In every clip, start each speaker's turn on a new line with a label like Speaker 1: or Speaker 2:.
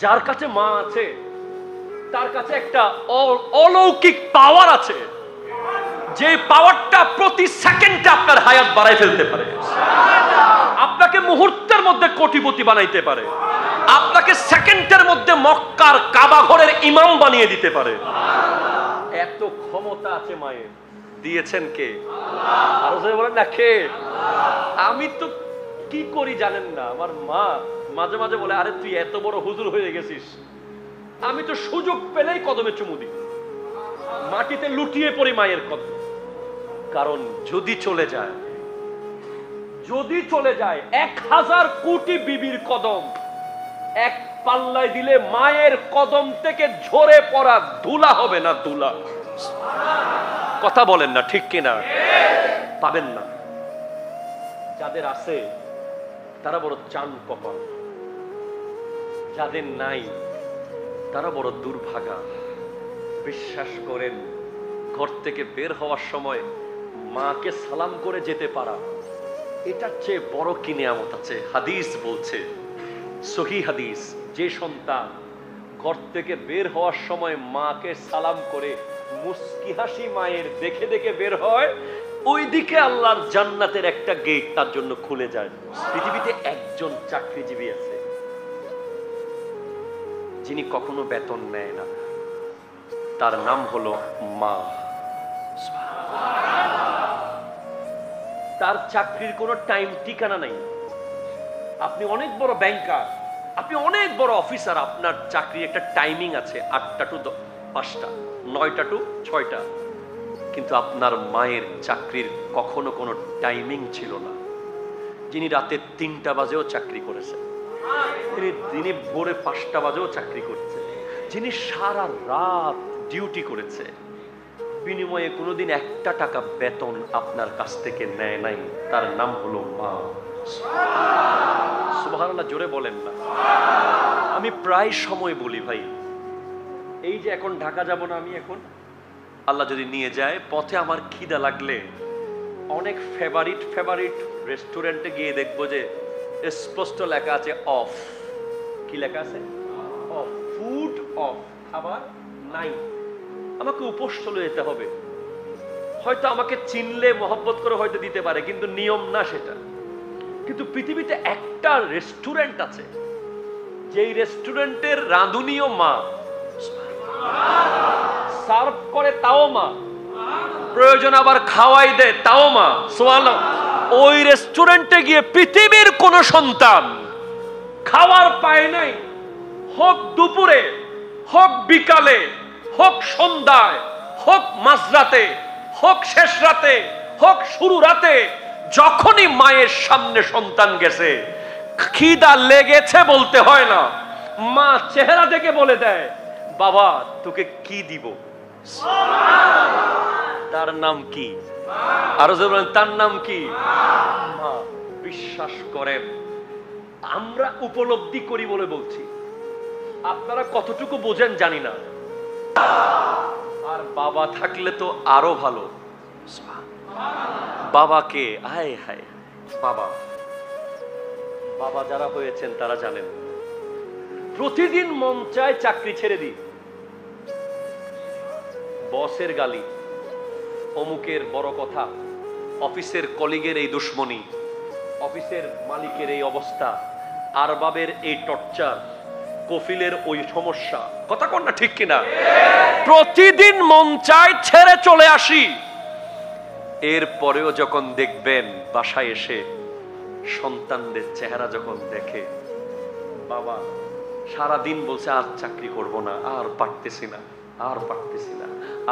Speaker 1: যার কাছে মা আছে তার কাছে একটা অলৌকিক পাওয়ার আছে, যে পাওয়ারটা প্রতি সেকেন্ডে আপনার হায়াত বাড়াই ফেলতে পারে, আপনাকে মুহূর্তের মধ্যে কোটিপতি বানাইতে পারে, আপনাকে সেকেন্ডের মধ্যে মক্কার কাবা ঘরের ইমাম বানিয়ে দিতে পারে। এত ক্ষমতা আছে মায়ের। দিয়েছেন কে? আরো জোরে বলেন না কে? আমি তো কি করি জানেন না, আমার মা মাঝে মাঝে বলে, আরে তুই এত বড় হুজুর হয়ে গেছিস, আমি তো সুযোগ পেলেই কদমে চুমু দিই, মাটিতে লুটিয়ে পড়ি মায়ের কদম। কারণ যদি চলে যায় 1000 কোটি বিবির কদম এক পাল্লায় দিলে মায়ের কদম থেকে ঝরে পড়া ধুলা হবে না, ধুলা। কথা বলেন না ঠিক কিনা? পাবেন না। যাদের আছে তারা বড় চান কপাল, যাদের নাই তারা বড় দুর্ভাগা। বিশ্বাস করেন, ঘর থেকে বের হওয়ার সময় মাকে সালাম করে যেতে পারা, এটার চেয়ে বড় কি নিয়ামত আছে? হাদিস বলছে, সহি হাদিস, যে সন্তান ঘর থেকে বের হওয়ার সময় মাকে সালাম করে মুস্কি হাসি মায়ের দেখে দেখে বের হয়, ওইদিকে আল্লাহর জান্নাতের একটা গেট তার জন্য খুলে যায়। পৃথিবীতে একজন চাকরিজীবী আছে যিনি কখনো বেতন নেয় না, তার নাম হলো মা। তার চাকরির কোনো টাইম ঠিকানা নাই। আপনি অনেক বড় ব্যাংকার, আপনি অনেক বড় অফিসার, আপনার চাকরি একটা টাইমিং আছে, 8টা টু 5টা, 9টা টু 6টা। কিন্তু আপনার মায়ের চাকরির কখনো কোনো টাইমিং ছিল না। যিনি রাতে 3টা বাজেও চাকরি করেছে, তিনি ভোরে 5টা বাজেও চাকরি করছে, যিনি সারা রাত ডিউটি করেছে, বিনিময়ে কোনোদিন 1টা টাকা বেতন আপনার কাছ থেকে নেয় নাই, তার নাম হলো মা। সুবহানাল্লাহ, জোরে বলেন না। আমি প্রায় সময় বলি ভাই, এই যে এখন ঢাকা যাব না, আমি এখন আল্লাহ যদি নিয়ে যায়, পথে আমার খিদা লাগলে অনেক ফেভারিট রেস্টুরেন্টে গিয়ে দেখবো যে স্পষ্ট লেখা আছে অফ। কি লেখা আছে? অফ, ফুড অফ, খাবার নাই। আমাকে উপোস চলে যেতে হবে। হয়তো আমাকে চিনলে মহব্বত করে হয়তো দিতে পারে, কিন্তু নিয়ম না সেটা। কিন্তু পৃথিবীতে একটা রেস্টুরেন্ট আছে, যেই রেস্টুরেন্টের রাঁধুনিও মা, সার্ভ করে তাও মা, প্রয়োজন আবার খাওয়াই দেয় তাও মা। সুবহানাল্লাহ। ওই রেস্টুরেন্টে গিয়ে পৃথিবীর কোন সন্তান খাওয়ার পায় নাই, হোক দুপুরে, হোক বিকালে, হোক সন্ধ্যায়, হোক মাঝরাতে, হোক শেষ রাতে, হোক শুরু রাতে, যখনই মায়ের সামনে সন্তান গেছে, খিদা লেগেছে বলতে হয় না, মা চেহারা দেখে বলে দেয়, বাবা তোকে কি দিব? তার নাম কি? আরো জোরে বলেন, তার নাম কি? মা। বিশ্বাস করেন, আমরা উপলব্ধি করি বলে বলছি, আপনারা কতটুকু বোঝেন জানি না। আর বাবা থাকলে তো আরো ভালো। বাবাকে হায় হায়, বাবা বাবা যারা হয়েছেন তারা জানেন, প্রতিদিন মন চায় চাকরি ছেড়ে দিই। বসের গালি, অমুকের বড় কথা, অফিসের কলিগের এই দুশ্মনী, অফিসের মালিকের এই অবস্থা, আরবাবের এই টর্চার, কফিলের ওই সমস্যা, কথা কোন না ঠিক কিনা? প্রতিদিন মন চায় ছেড়ে চলে আসি। এরপরেও যখন দেখবেন বাসায় এসে সন্তানদের চেহারা যখন দেখে, বাবা সারাদিন বলছে আর চাকরি করব না, আর পারতেছি না, আর পারতেছি না,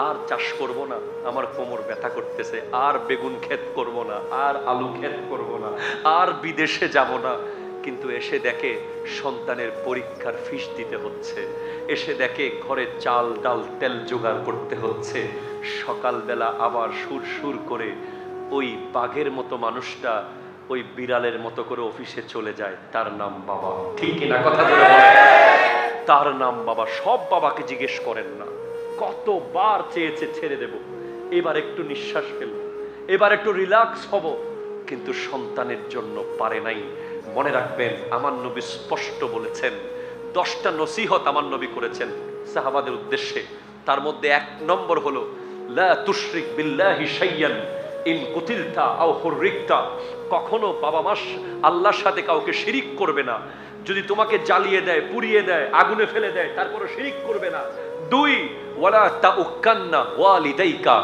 Speaker 1: আর চাষ করব না, আমার কোমর ব্যথা করতেছে, আর বেগুন ক্ষেত করব না, আর আলু ক্ষেত করব না, আর বিদেশে যাব না। কিন্তু এসে দেখে সন্তানের পরীক্ষার ফিস দিতে হচ্ছে, এসে দেখে ঘরে চাল ডাল তেল জোগাড় করতে হচ্ছে। সকালবেলা আবার সুর করে ওই বাঘের মতো মানুষটা ওই বিড়ালের মতো করে অফিসে চলে যায়। তার নাম বাবা, ঠিক কিনা? কথা বলে তার নাম বাবা। সব বাবাকে জিজ্ঞেস করেন না কতবার চেয়েছে ছেড়ে দেব, এবার একটু নিঃশ্বাস ফেলব, এবার একটু রিল্যাক্স হব, কিন্তু সন্তানের জন্য পারে নাই। মনে রাখবেন, আমার নবী স্পষ্ট বলেছেন, 10টা নসিহত আমার নবী করেছেন সাহাবাদের উদ্দেশ্যে। তার মধ্যে 1 নম্বর হলো লা তুশরিক বিল্লাহি শাইয়ান ইন কুতিলতা আও হুররিকতা। কখনো বাবা মা আল্লাহর সাথে কাউকে শিরিক করবে না। যদি তোমাকে জ্বালিয়ে দেয়, পুড়িয়ে দেয়, আগুনে ফেলে দেয়, তারপরে শিরিক করবে না। 2 ওয়ালা তাউকান্না ওয়ালিদাইকা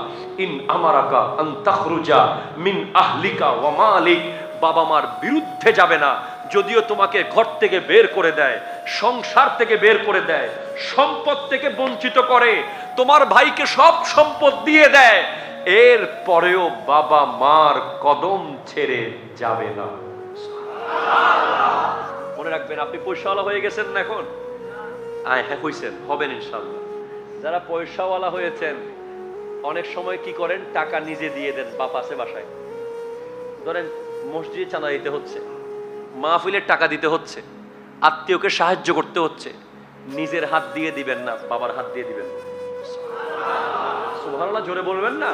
Speaker 1: ইন আমারাকা আন তাখরুজা মিন আহলিকা ওয়া মালিক। বাবা মার বিরুদ্ধে যাবে না, যদিও তোমাকে ঘর থেকে বের করে দেয়, সংসার থেকে বের করে দেয়, সম্পদ থেকে বঞ্চিত করে, তোমার ভাইকে সব সম্পদ দিয়ে দেয়, এর পরেও বাবা মার কদম ছেড়ে যাবে না। মনে রাখবেন, আপনি পয়সাওয়ালা হয়ে গেছেন না এখন? হ্যাঁ হয়েছেন, হবেন ইনশাআল্লাহ। যারা পয়সাওয়ালা হয়েছেন অনেক সময় কি করেন, টাকা নিজে দিয়ে দেন। বাপ আছে বাসায়, ধরেন মসজিদে চাঁদা দিতে হচ্ছে, মাহফিলের টাকা দিতে হচ্ছে, আত্মীয়কে সাহায্য করতে হচ্ছে, নিজের হাত দিয়ে দিবেন না, বাবার হাত দিয়ে দিবেন। সুবহানাল্লাহ, জোরে বলবেন না?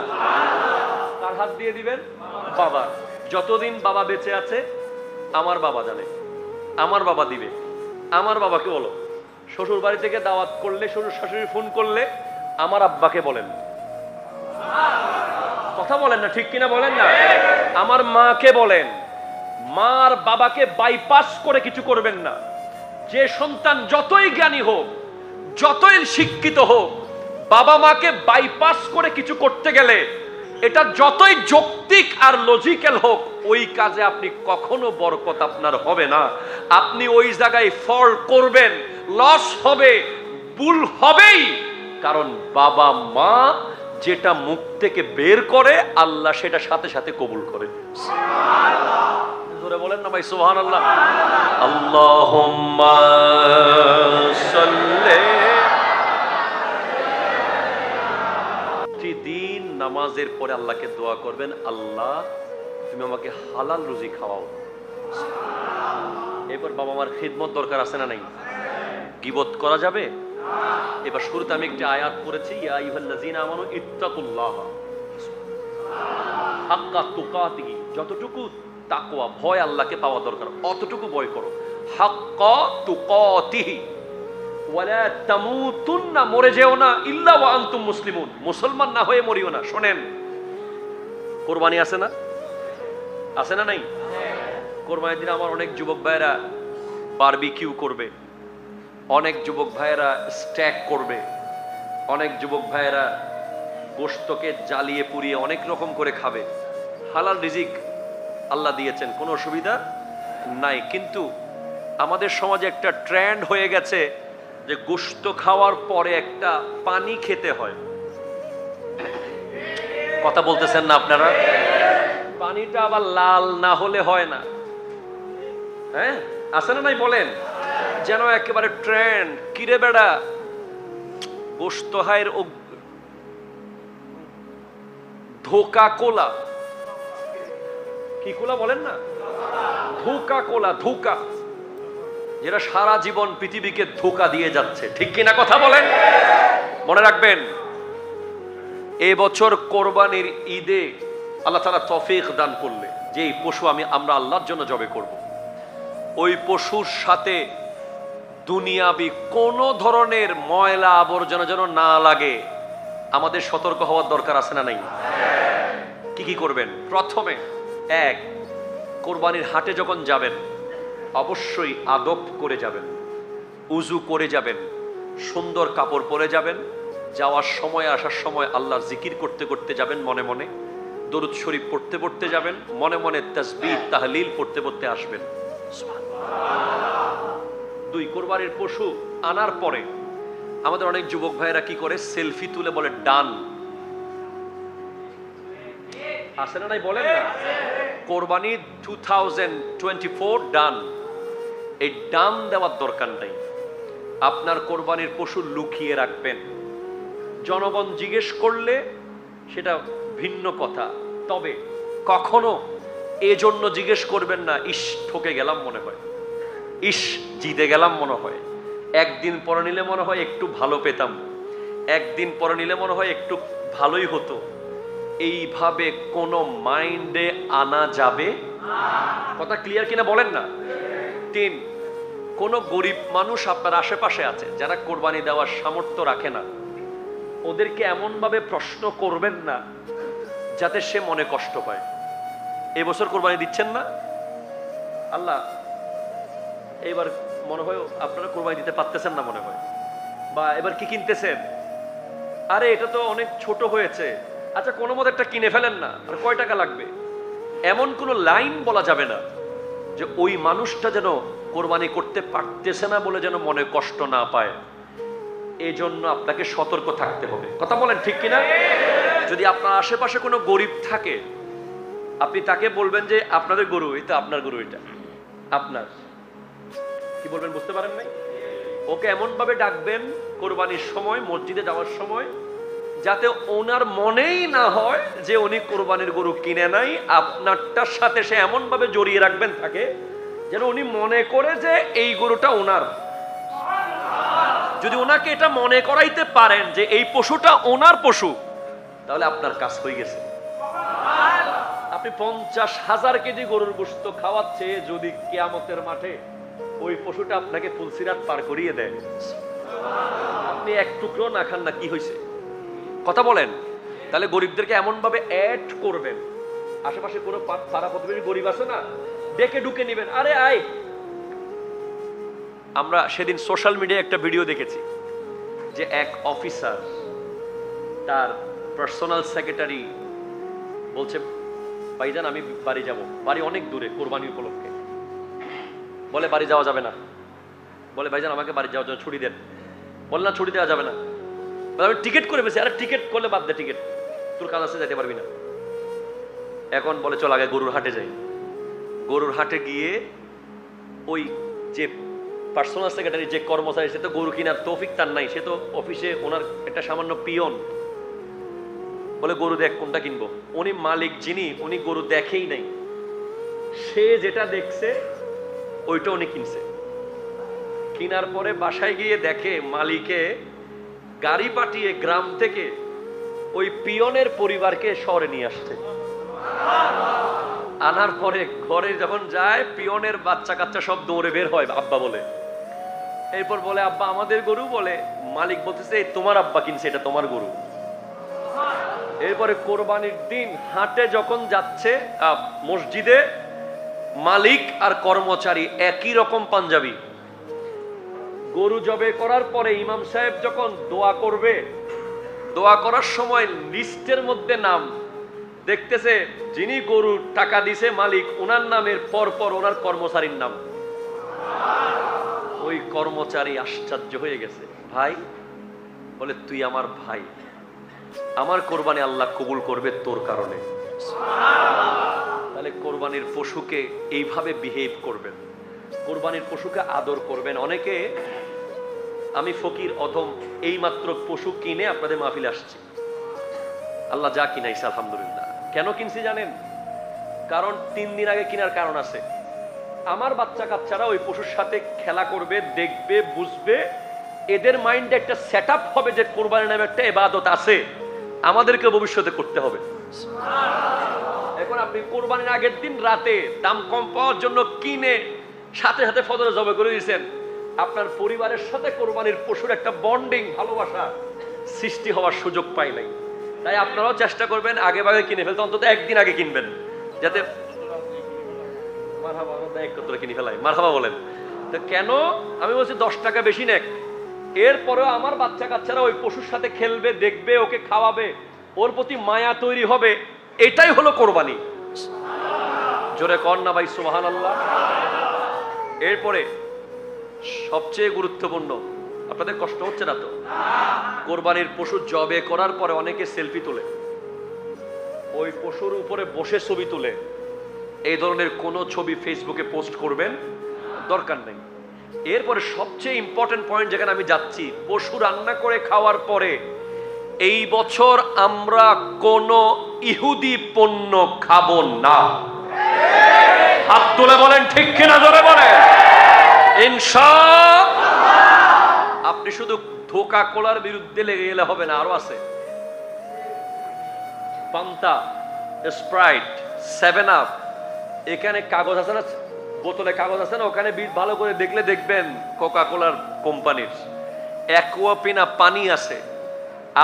Speaker 1: কার হাত দিয়ে দিবেন? বাবার। যতদিন বাবা বেঁচে আছে আমার বাবা জানে, আমার বাবা দিবে। আমার বাবাকে বলো, শ্বশুর বাড়ি থেকে দাওয়াত করলে, শ্বশুর শাশুড়ি ফোন করলে আমার আব্বাকে বলেন। কথা বলেন না, ঠিক কিনা বলেন না? আমার মাকে বলেন। মার বাবাকে বাইপাস করে কিছু করবেন না। যে সন্তান যতই জ্ঞানী হোক, যতই শিক্ষিত হোক, বাবা মাকে বাইপাস করে কিছু করতে গেলে, এটা যতই যৌক্তিক আর লজিক্যাল হোক, ওই কাজে আপনি কখনো বরকত আপনার হবে না। আপনি ওই জায়গায় ফল করবেন, লস হবে, ভুল হবেই। কারণ বাবা মা যেটা মুখ থেকে বের করে, আল্লাহ সেটা সাথে সাথে কবুল করে। জোরে বলেন না ভাই সুবহানাল্লাহ। আল্লাহুম্মা সাল্লি। প্রতিদিন নামাজের পরে আল্লাহকে দোয়া করবেন, আল্লাহ তুমি আমাকে হালাল রুজি খাওয়াও। এরপর বাবা মার খিদমত দরকার আছে না নাই? গীবত করা যাবে? এবার শুরুতে আমি একটা আয়াত পড়েছি, ইয়া আইয়ুহাল্লাযীনা আমানু ইত্তাকুল্লাহ হাক্কা তুকাতিহি। যতটুকু তাকওয়া, ভয় আল্লাহকে পাওয়া দরকার, অতটুকু ভয় করো। হাক্কা তুকাতিহি ওয়ালা তামুতুন্না, মরে যেও না ইল্লা ওয়া আনতুম মুসলিমুন, মুসলমান না হয়ে মরিও না। শোনেন, কোরবানি আছে না? আছে না নাই? কোরবানির দিন আমার অনেক যুবক ভাইয়েরা বারবিকিউ করবে, অনেক যুবক ভাইয়েরা স্ট্যাক করবে, অনেক যুবক ভাইয়েরা গোশতকে জ্বালিয়ে পুড়িয়ে অনেক রকম করে খাবে। হালাল রিজিক আল্লাহ দিয়েছেন, কোনো অসুবিধা নাই। কিন্তু আমাদের সমাজে একটা ট্রেন্ড হয়ে গেছে যে গোশত খাওয়ার পরে একটা পানি খেতে হয়। কথা বলতেছেন না আপনারা? পানিটা আবার লাল না হলে হয় না। হ্যাঁ, আছে না নাই বলেন? যেন একেবারে ট্রেন্ড। কিরে বেড়া, গোশত হায়ের ধোকা কোলা, কি কোলা বলেন না? ধোকা কোলা, ধোকা, যেটা সারা জীবন পৃথিবীকে ধোকা দিয়ে যাচ্ছে। ঠিক কিনা কথা বলেন? মনে রাখবেন, এই বছর কোরবানির ঈদে আল্লাহ তাআলা তৌফিক দান করলে যে এই পশু আমরা আল্লাহর জন্য জবে করব, ওই পশুর সাথে দুনিয়াবি কোন ধরনের ময়লা আবর্জনা যেন না লাগে, আমাদের সতর্ক হওয়ার দরকার আছে না নাই? কি কি করবেন? প্রথমে, 1, কোরবানির হাটে যখন যাবেন অবশ্যই আদব করে যাবেন, উজু করে যাবেন, সুন্দর কাপড় পরে যাবেন। যাওয়ার সময় আসার সময় আল্লাহর জিকির করতে করতে যাবেন, মনে মনে দরুদ শরীফ পড়তে পড়তে যাবেন, মনে মনে তাসবিহ তাহলিল পড়তে পড়তে আসবেন। 2, কোরবানির পশু আনার পরে আমাদের অনেক যুবক ভাইয়েরা কি করে, সেলফি তুলে বলে ডান। আছে না নাই বলেন না? কোরবানি 2024 ডান। এই ডান দেওয়ার দরকার নাই। আপনার কোরবানির পশু লুকিয়ে রাখবেন। জনগণ জিজ্ঞেস করলে সেটা ভিন্ন কথা, তবে কখনো এজন্য জিজ্ঞেস করবেন না ইস ঠকে গেলাম মনে হয়, ইস জিতে গেলাম মনে হয়, একদিন পরে নিলে মনে হয় একটু ভালো পেতাম, একদিন পরে নিলে মনে হয় একটু ভালোই হতো। এইভাবে কোনো মাইন্ডে আনা যাবে? কথা ক্লিয়ার কিনা বলেন না? 3, কোনো গরিব মানুষ আপনার আশেপাশে আছে যারা কোরবানি দেওয়ার সামর্থ্য রাখে না, ওদেরকে এমনভাবে প্রশ্ন করবেন না যাতে সে মনে কষ্ট পায়। এবছর কোরবানি দিচ্ছেন না, আল্লাহ এবার মনে হয় আপনারা কোরবানি দিতে পারতেছেন না মনে হয়, বা এবার কি কিনতেছেন, আরে এটা তো অনেক ছোট হয়েছে, আচ্ছা কোনো মতো একটা কিনে ফেলেন না, আর কয় টাকা লাগবে। এমন কোনো লাইন বলা যাবে না যে ওই মানুষটা যেন কোরবানি করতে পারতেছে না বলে যেন মনে কষ্ট না পায়। এই জন্য আপনাকে সতর্ক থাকতে হবে। কথা বলেন ঠিক কিনা? যদি আপনার আশেপাশে কোনো গরিব থাকে, আপনি তাকে বলবেন যে আপনাদের গরু, এটা আপনার গরু, এটা আপনার, কি বলবেন বুঝতে পারেন নাই? ওকে এমন ভাবে ডাকবেন কোরবানির সময়, মসজিদে যাওয়ার সময়, যাতে ওনার মনেই না হয় যে উনি কোরবানির গরু কিনে নাই। আপনারটার সাথে সে এমন ভাবে জড়িয়ে রাখবেন তাকে যেন উনি মনে করে যে এই গরুটা ওনার। যদি ওনাকে এটা মনে করাইতে পারেন যে এই পশুটা ওনার পশু, তাহলে আপনার কাজ হয়ে গেছে। আপনি 50,000 কেজি গরুর গোশত খাওয়াচ্ছে, যদি কিয়ামতের মাঠে ওই পশুটা আপনাকে ফুলসিরাত পার করিয়ে দেয়, আপনি এক টুকরো না খান না, কি হয়েছে? কথা বলেন। তাহলে গরিবদেরকে এমন ভাবে অ্যাড করবেন, আশেপাশে কোনো পাড়া প্রতিবেশী গরিব আছে না, ডেকে ঢুকে নিবেন, আরে আয়। আমরা সেদিন সোশ্যাল মিডিয়ায় একটা ভিডিও দেখেছি যে এক অফিসার তার পার্সোনাল সেক্রেটারি বলছে, ভাইজান আমি বাড়ি যাব, বাড়ি অনেক দূরে কোরবানি উপলক্ষে। বলে বাড়ি যাওয়া যাবে না। বলে ভাইজান আমাকে বাড়ি যাওয়ার জন্য ছুটি দেন। বলে না, ছুটি দেওয়া যাবে না। আমি টিকিট করে ফেলছি। আরে টিকিট করলে বাদ দে, টিকিট তোর কাজ আছে, যেতে পারবি না। এখন বলে চল আগে গরুর হাটে যাই। গরুর হাটে গিয়ে ওই যে পার্সোনাল সেক্রেটারি, যে কর্মচারী, সে তো গরু কিনার তৌফিক তার নাই, সে তো অফিসে ওনার একটা সামান্য পিয়ন। বলে গরু দেখ কোনটা কিনবো। উনি মালিক যিনি, উনি গরু দেখেই নাই, সে যেটা দেখছে ওইটা উনি কিনছে। কিনার পরে বাসায় গিয়ে দেখে মালিকে গাড়ি পাঠিয়ে গ্রাম থেকে ওই পিয়নের পরিবারকে শহরে নিয়ে আসছে। আনার পরে ঘরে যখন যায়, পিয়নের বাচ্চা কাচ্চা সব দৌড়ে বের হয় আব্বা বলে। এরপর বলে আব্বা আমাদের গরু। বলে মালিক বলতেছে তোমার আব্বা কিনছে, এটা তোমার গরু। এরপরে কোরবানির দিন হাটে যখন যাচ্ছে, মসজিদে মালিক আর কর্মচারী একই রকম পাঞ্জাবি। গরু জবে করার পরে ইমাম সাহেব যখন দোয়া করবে, দোয়া করার সময় লিস্টের মধ্যে নাম দেখতেছে, যিনি গরুর টাকা দিছে মালিক, ওনার নামের পর পর ওনার কর্মচারীর নাম। ওই কর্মচারী আশ্চর্য হয়ে গেছে। ভাই? বলে তুই আমার ভাই, আমার কোরবানি আল্লাহ কবুল করবে তোর কারণে। তাহলে কোরবানির পশুকে এইভাবে বিহেভ করবেন, কোরবানির পশুকে আদর করবেন। অনেকে, আমি ফকির অধম, এই মাত্র পশু কিনে আপনাদের মাহফিলে আসছি, আল্লাহ যা কিনাইছে আলহামদুলিল্লাহ। কেন কিনছি জানেন? কারণ 3 দিন আগে কেনার কারণ আছে। আমার বাচ্চা কাচ্চারা ওই পশুর সাথে খেলা করবে, দেখবে, বুঝবে, এদের মাইন্ডে একটা সেট আপ হবে যে কোরবানি নামে একটা ইবাদত আছে, আমাদেরকে ভবিষ্যতে করতে হবে। এখন আপনি কোরবানির আগের দিন রাতে দাম কম পাওয়ার জন্য কিনে সাথে সাথে ফজরে জবে করে দিয়েছেন, আপনার পরিবারের সাথে কোরবানির পশুর একটা বন্ডিং, ভালোবাসা সৃষ্টি হওয়ার সুযোগ পাই নাই। তাই আপনারাও চেষ্টা করবেন আগে ভাগে কিনে ফেলতে, অন্তত একদিন আগে কিনবেন, যাতে মারহাবা একত্র কিনে ফেলাই। মারহাবা বলেন। তো কেন আমি বলছি 10 টাকা বেশি নেক, এরপরেও আমার বাচ্চা কাচ্চারা ওই পশুর সাথে খেলবে, দেখবে, ওকে খাওয়াবে, ওর প্রতি মায়া তৈরি হবে, এটাই হলো কোরবানি। জোরে কর না ভাই সুবহানাল্লাহ। এরপরে সবচেয়ে গুরুত্বপূর্ণ, আপনাদের কষ্ট হচ্ছে না তো? কোরবানির পশু জবে করার পরে অনেকে সেলফি তোলে, ওই পশুর উপরে বসে ছবি তোলে। এই ধরনের কোনো ছবি ফেসবুকে পোস্ট করবেন দরকার নেই। এরপরে সবচেয়ে ইম্পর্টেন্ট পয়েন্ট যেখানে আমি যাচ্ছি, পশু রান্না করে খাওয়ার পরে এই বছর আমরা কোনো ইহুদি পণ্য খাবো না। হাত তুলে বলেন ঠিক কিনা, জোরে বলেন ইনশাআল্লাহ। আপনি শুধু ধোকা কোলার বিরুদ্ধে লেগে গেলে হবে না, আরো আছে পান্তা, স্প্রাইট, 7 আপ, এখানে কাগজ আছে না বোতলে কাগজ আছে না, ওখানে ভালো করে দেখলে দেখবেন কোকা কোলার কোম্পানির অ্যাকুয়াপিনা পানি আছে।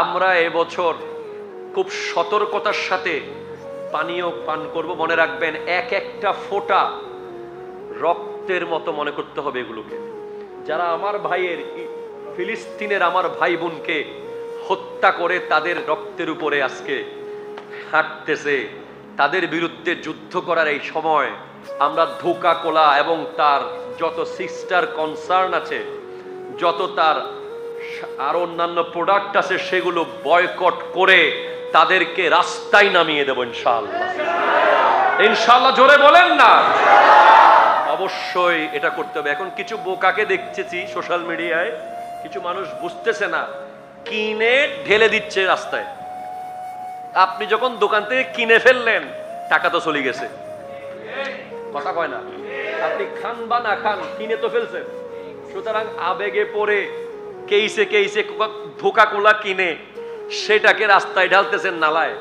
Speaker 1: আমরা এবছর খুব সতর্কতার সাথে পানীয় পান করব। মনে রাখবেন, এক একটা ফোঁটা রক্তের মতো মনে করতে হবে এগুলোকে। যারা আমার ভাইয়ের, ফিলিস্তিনের আমার ভাই বোনকে হত্যা করে তাদের রক্তের উপরে আজকে হাঁটতেছে, তাদের বিরুদ্ধে যুদ্ধ করার এই সময় আমরা কোকা কোলা এবং তার যত সিস্টার কনসার্ন আছে, যত তার আর অন্যান্য প্রোডাক্ট আছে, সেগুলো বয়কট করে তাদেরকে রাস্তায় নামিয়ে দেব ইনশাআল্লাহ। ইনশাআল্লাহ জোরে বলেন না। অবশ্যই এটা করতে হবে। এখন কিছু বোকাকে দেখতেছি সোশ্যাল মিডিয়ায়, কিছু মানুষ বুঝতেছে না, কিনে ঢেলে দিচ্ছে রাস্তায়। আপনি যখন দোকান থেকে কিনে ফেললেন, টাকা তো চলে গেছে, কথা কয় না? আপনি খান বা না খান, কিনে তো ফেলছেন। সুতরাং আবেগে পড়ে কেইসে কেইসে কোকা কোলা কিনে সেটাকে রাস্তায় ঢালতেছেন, নালায়।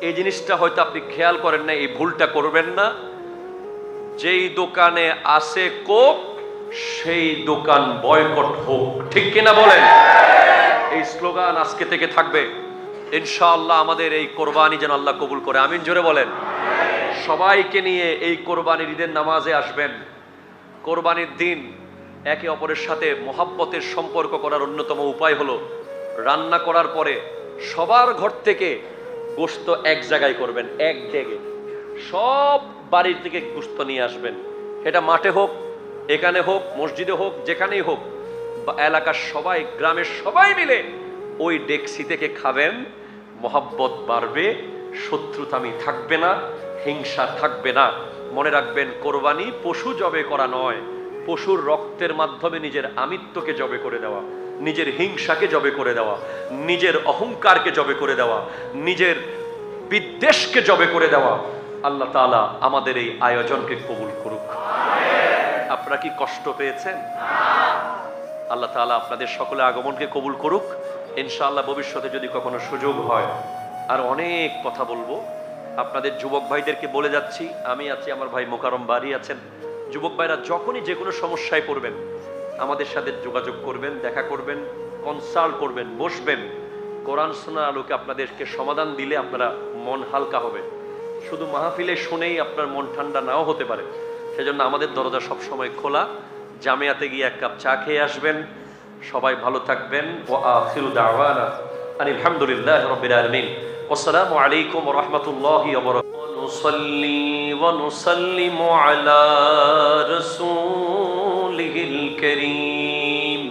Speaker 1: এই জিনিসটা হয়তো আপনি খেয়াল করেন না, এই ভুলটা করবেন না। যেই দোকানে আছে কোক, সেই দোকান বয়কট হোক, ঠিক কিনা বলেন? এই স্লোগান আজকে থেকে থাকবে ইনশাআল্লাহ। আমাদের এই কোরবানি যেন আল্লাহ কবুল করে, আমিন জোরে বলেন। সবাইকে নিয়ে এই কোরবানির ঈদের নামাজে আসবেন। কোরবানির দিন একে অপরের সাথে মহাব্বতের সম্পর্ক করার অন্যতম উপায় হলো রান্না করার পরে সবার ঘর থেকে গোশত এক জায়গায় করবেন, এক ডেগে। সব বাড়ির থেকে গোশত নিয়ে আসবেন। এটা মাঠে হোক, এখানে হোক, মসজিদে হোক, যেখানেই হোক, এলাকার সবাই, গ্রামের সবাই মিলে ওই ডেকসি থেকে খাবেন। মহাব্বত বাড়বে, শত্রুতামি থাকবে না, হিংসা থাকবে না। মনে রাখবেন, কোরবানি পশু জবে করা নয়, পশুর রক্তের মাধ্যমে নিজের আমিত্বকে জবে করে দেওয়া, নিজের হিংসাকে জবে করে দেওয়া, নিজের অহংকারকে জবে করে দেওয়া, নিজের বিদ্বেষকে জবে করে দেওয়া। আল্লাহ তাআলা আমাদের এই আয়োজনকে কবুল করুক। আপনারা কি কষ্ট পেয়েছেন? আল্লাহ তাআলা আপনাদের সকলে আগমনকে কবুল করুক। ইনশাআল্লাহ ভবিষ্যতে যদি কখনো সুযোগ হয় আর অনেক কথা বলবো। আপনাদের যুবক ভাইদেরকে বলে যাচ্ছি, আমি আছি, আমার ভাই মোকাররম বাড়ি আছেন। যুবক ভাইরা যখনই যে কোনো সমস্যায় পড়বেন, আমাদের সাথে যোগাযোগ করবেন, দেখা করবেন, কনসাল্ট করবেন, বসবেন। কোরআন শোনার আলোকে আপনাদেরকে সমাধান দিলে আপনারা মন হালকা হবে। শুধু মাহফিলে শুনেই আপনার মন ঠান্ডা নাও হতে পারে। সেজন্য আমাদের দরজা সবসময় খোলা। জামিয়াতে গিয়ে এক কাপ চা খেয়ে আসবেন। সবাই ভালো থাকবেন। ওয়া আখিরু দাওয়ানা আলহামদুলিল্লাহি রাব্বিল আলামিন। আসসালামু আলাইকুম ওয়া রাহমাতুল্লাহি ওয়া বারাকাতুহু। নুসাল্লি ওয়া নুসাল্লিমু আলা রাসূলিহিল কারীম।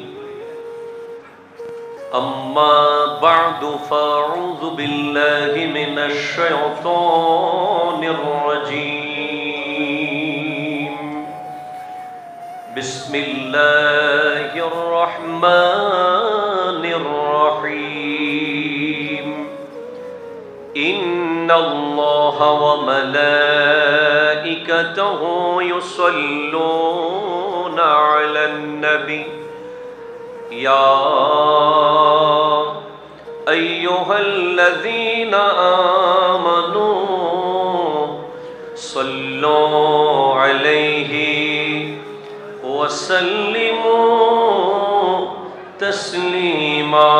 Speaker 1: আম্মা বা'দু ফাআউযু বিল্লাহি মিনাশ শাইতানির রাজীম। বিসমিল্লাহির রহমানির রহিম। ইন্নাল্লাহা ওয়া মালাইকাতাহু ইউসাল্লুনা আলান নবী ইয়া আইয়ুহাল্লাযীনা আমানু সাল্লু আলাইহি ওয়া সাল্লিমু তাসলিমা।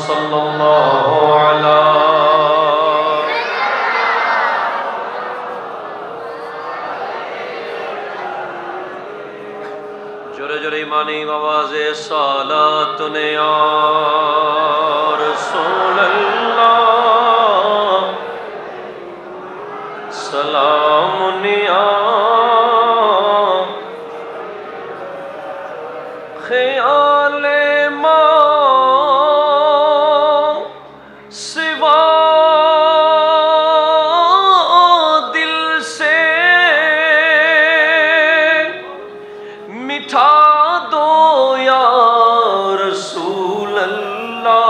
Speaker 1: সাল্লাল্লাহু আলা জোরে জোরে ইমানি আওয়াজে সালাতুন ইয়া রাসূলুল্লাহ সালামুন ইয়া খিয়ালে মা সিवा दिल से मिठा दो या रसूल अल्लाह।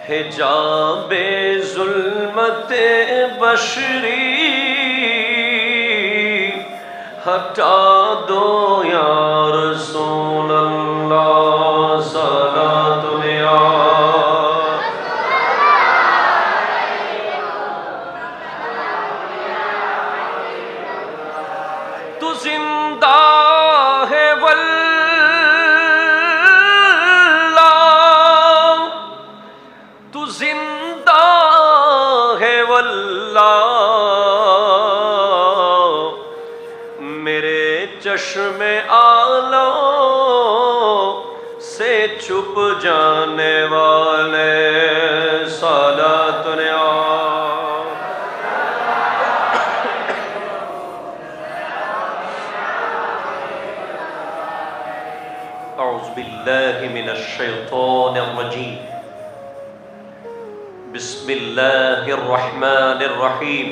Speaker 1: हिजाबे जुल्मते बशरी हटा दो या रसूल अल्लाह। सलातुन या चश्मे आलो से छुप जाने वाले सालात ने أعوذ بالله من الشيطان الرجيم بسم الله الرحمن الرحيم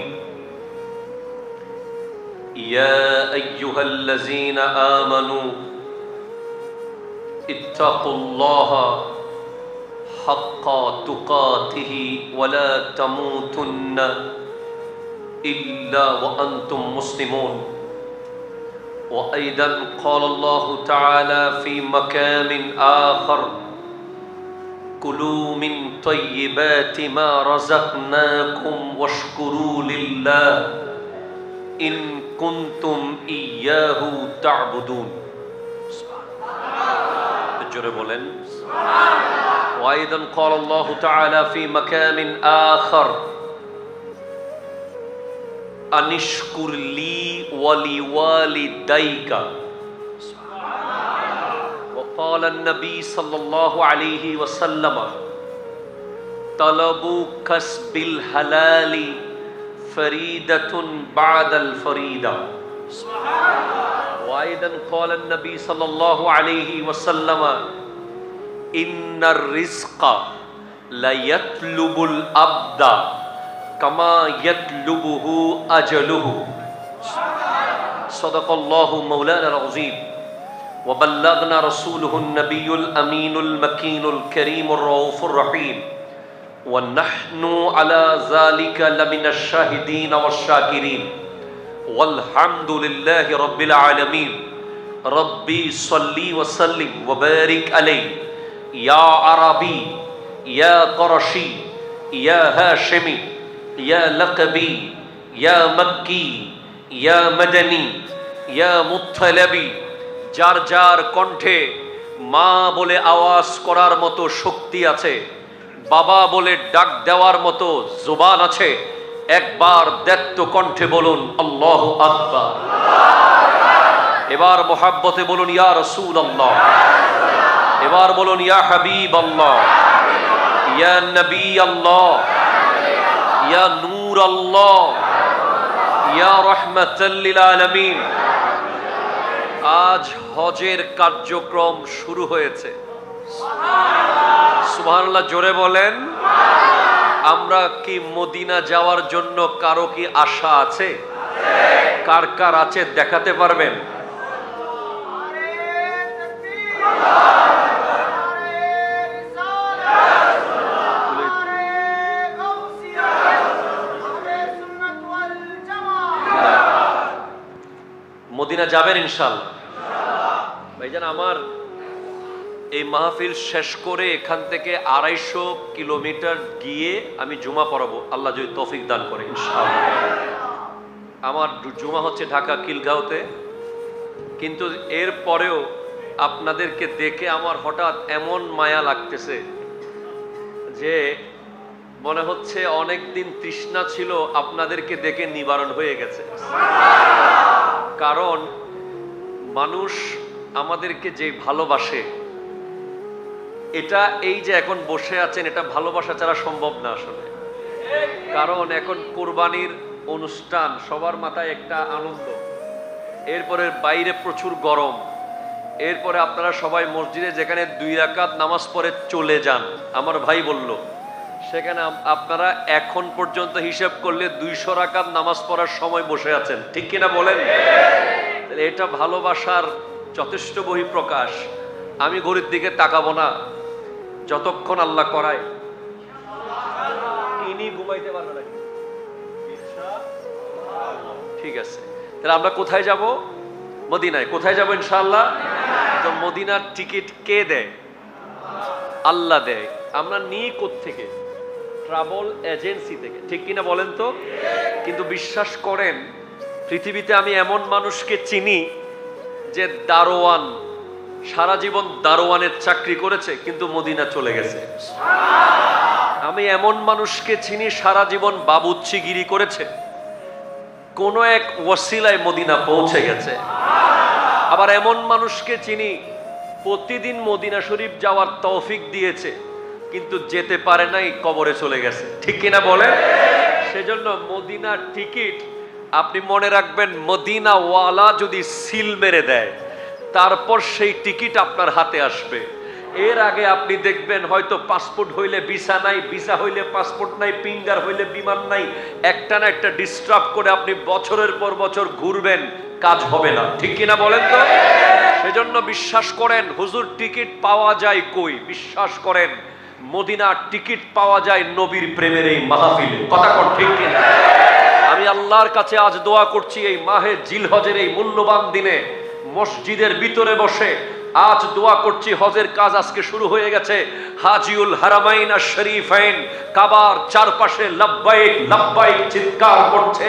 Speaker 1: يا أيها الذين آمنوا اتقوا الله حق تقاته ولا تموتن إلا وأنتم مسلمون وأيضا قال الله تعالى في مكان آخر كلوا من طيبات ما رزقناكم واشكروا لله إن كنتم إياه تعبدون وأيضا قال الله تعالى في مكان آخر أنشكر لي ولوالديك وقال النبي صلى الله عليه وسلم طلب كسب الحلال فريدة بعد الفريدة وأيضا قال النبي صلى الله عليه وسلم إن الرزق لا يطلب العبد كما يطلبه أجله صدق الله مولانا العظيم وبلغنا رسوله النبي الأمين المكين الكريم الرؤوف الرحيم ونحن على ذلك لمن الشاهدين والشاكرين والحمد لله رب العالمين ربي صلي وسلم وبارك عليه يا عربي يا قرشي يا هاشمي يا لقبي يا مكي يا مدني يا مطلبي যার যার কণ্ঠে মা বলে আওয়াজ করার মতো শক্তি আছে, বাবা বলে ডাক দেওয়ার মতো জবান আছে, একবার দ্ব্যর্থ কণ্ঠে বলুন আল্লাহু আকবার। এবার মোহাব্বতে বলুন ইয়া রাসূলুল্লাহ, এবার বলুন ইয়া হাবিবাল্লাহ, ইয়া নবী আল্লাহ, ইয়া নূর আল্লাহ, ইয়া রাহমাতাল লিল আলামিন। আজ হজের কার্যক্রম শুরু হয়েছে। সুবহানাল্লাহ জোরে বলেন। আমরা কি মদিনা যাওয়ার জন্য কারো কি আশা আছে? কার কার আছে দেখাতে পারবেন? মদিনা যাবেন ইনশাআল্লাহ? ভাইজান আমার এই মাহফিল শেষ করে এখান থেকে 250 কিলোমিটার গিয়ে আমি জুমা পড়াবো, আল্লাহ যদি তৌফিক দান করে ইনশাআল্লাহ। আমার জুমা হচ্ছে ঢাকা খিলগাঁওতে, কিন্তু এর পরেও আপনাদেরকে দেখে আমার হঠাৎ এমন মায়া লাগতেছে যে মনে হচ্ছে অনেক দিন তৃষ্ণা ছিল আপনাদেরকে দেখে নিবারণ হয়ে গেছে। কারণ মানুষ আমাদেরকে যে ভালোবাসে, এটা এই যে এখন বসে আছেন এটা ভালোবাসা ছাড়া সম্ভব না আসলে। কারণ এখন কোরবানির অনুষ্ঠান, সবার মাথায় একটা আনন্দ, এরপরে বাইরে প্রচুর গরম, এরপরে আপনারা সবাই মসজিদে যেখানে 2 রাকাত নামাজ পড়ে চলে যান, আমার ভাই বলল সেখানে আপনারা এখন পর্যন্ত হিসাব করলে 200 রাকাত নামাজ পড়ার সময় বসে আছেন, ঠিক কিনা বলেন? এটা ভালোবাসার যথেষ্ট বহিঃপ্রকাশ। আমি ঘড়ির দিকে তাকাবো না যতক্ষণ আল্লাহ করায়। ইনি ঘুমাইতে পারবে নাকি? ঠিক আছে, তাহলে আমরা কোথায় যাব? মদিনায়। কোথায় যাব ইনশাআল্লাহ? তো মদিনার টিকিট কে দেয়? আল্লাহ দেয়। আমরা নিই কোত্থেকে? ট্রাভেল এজেন্সি থেকে, ঠিক কিনা বলেন তো? কিন্তু বিশ্বাস করেন, পৃথিবীতে আমি এমন মানুষকে চিনি যে দারোয়ান, সারা জীবন দারোয়ানের চাকরি করেছে কিন্তু মদিনা চলে গেছে। আমি এমন মানুষকে চিনি সারা জীবন বাবুচ্চিগিরি করেছে, কোন এক ওয়াসিলায় মদিনা পৌঁছে গেছে। আবার এমন মানুষকে চিনি প্রতিদিন মদিনা শরীফ যাওয়ার তৌফিক দিয়েছে, কিন্তু যেতে পারে নাই, কবরে চলে গেছে। ঠিক কিনা বলেন? সেজন্য মদিনার টিকিট আপনি মনে রাখবেন, মদিনা ওয়ালা যদি সিল মেরে দেয় তারপর সেই টিকিট আপনার হাতে আসবে। এর আগে আপনি দেখবেন হয়তো পাসপোর্ট হইলে ভিসা নাই, ভিসা হইলে পাসপোর্ট নাই, ফিঙ্গার হইলে বিমান নাই, একটা না একটা ডিস্টার্ব করে আপনি বছরের পর বছর ঘুরবেন, কাজ হবে না। ঠিক কিনা বলেন তো? সেজন্য বিশ্বাস করেন হুজুর টিকিট পাওয়া যায় কই? বিশ্বাস করেন মদিনার টিকিট পাওয়া যায় নবীর প্রেমের এই মাহফিলে। কথা কর ঠিক কিনা? আমি আল্লাহর কাছে আজ দোয়া করছি এই মাহে জিলহজের এই মূল্যবান দিনে মসজিদের ভিতরে বসে আজ দোয়া করছি, হজের কাজ আজকে শুরু হয়ে গেছে। হাজিউল হারামাইন আর শরীফাইন কাবার চারপাশে লাব্বাইক লাব্বাইক চিৎকার করছে।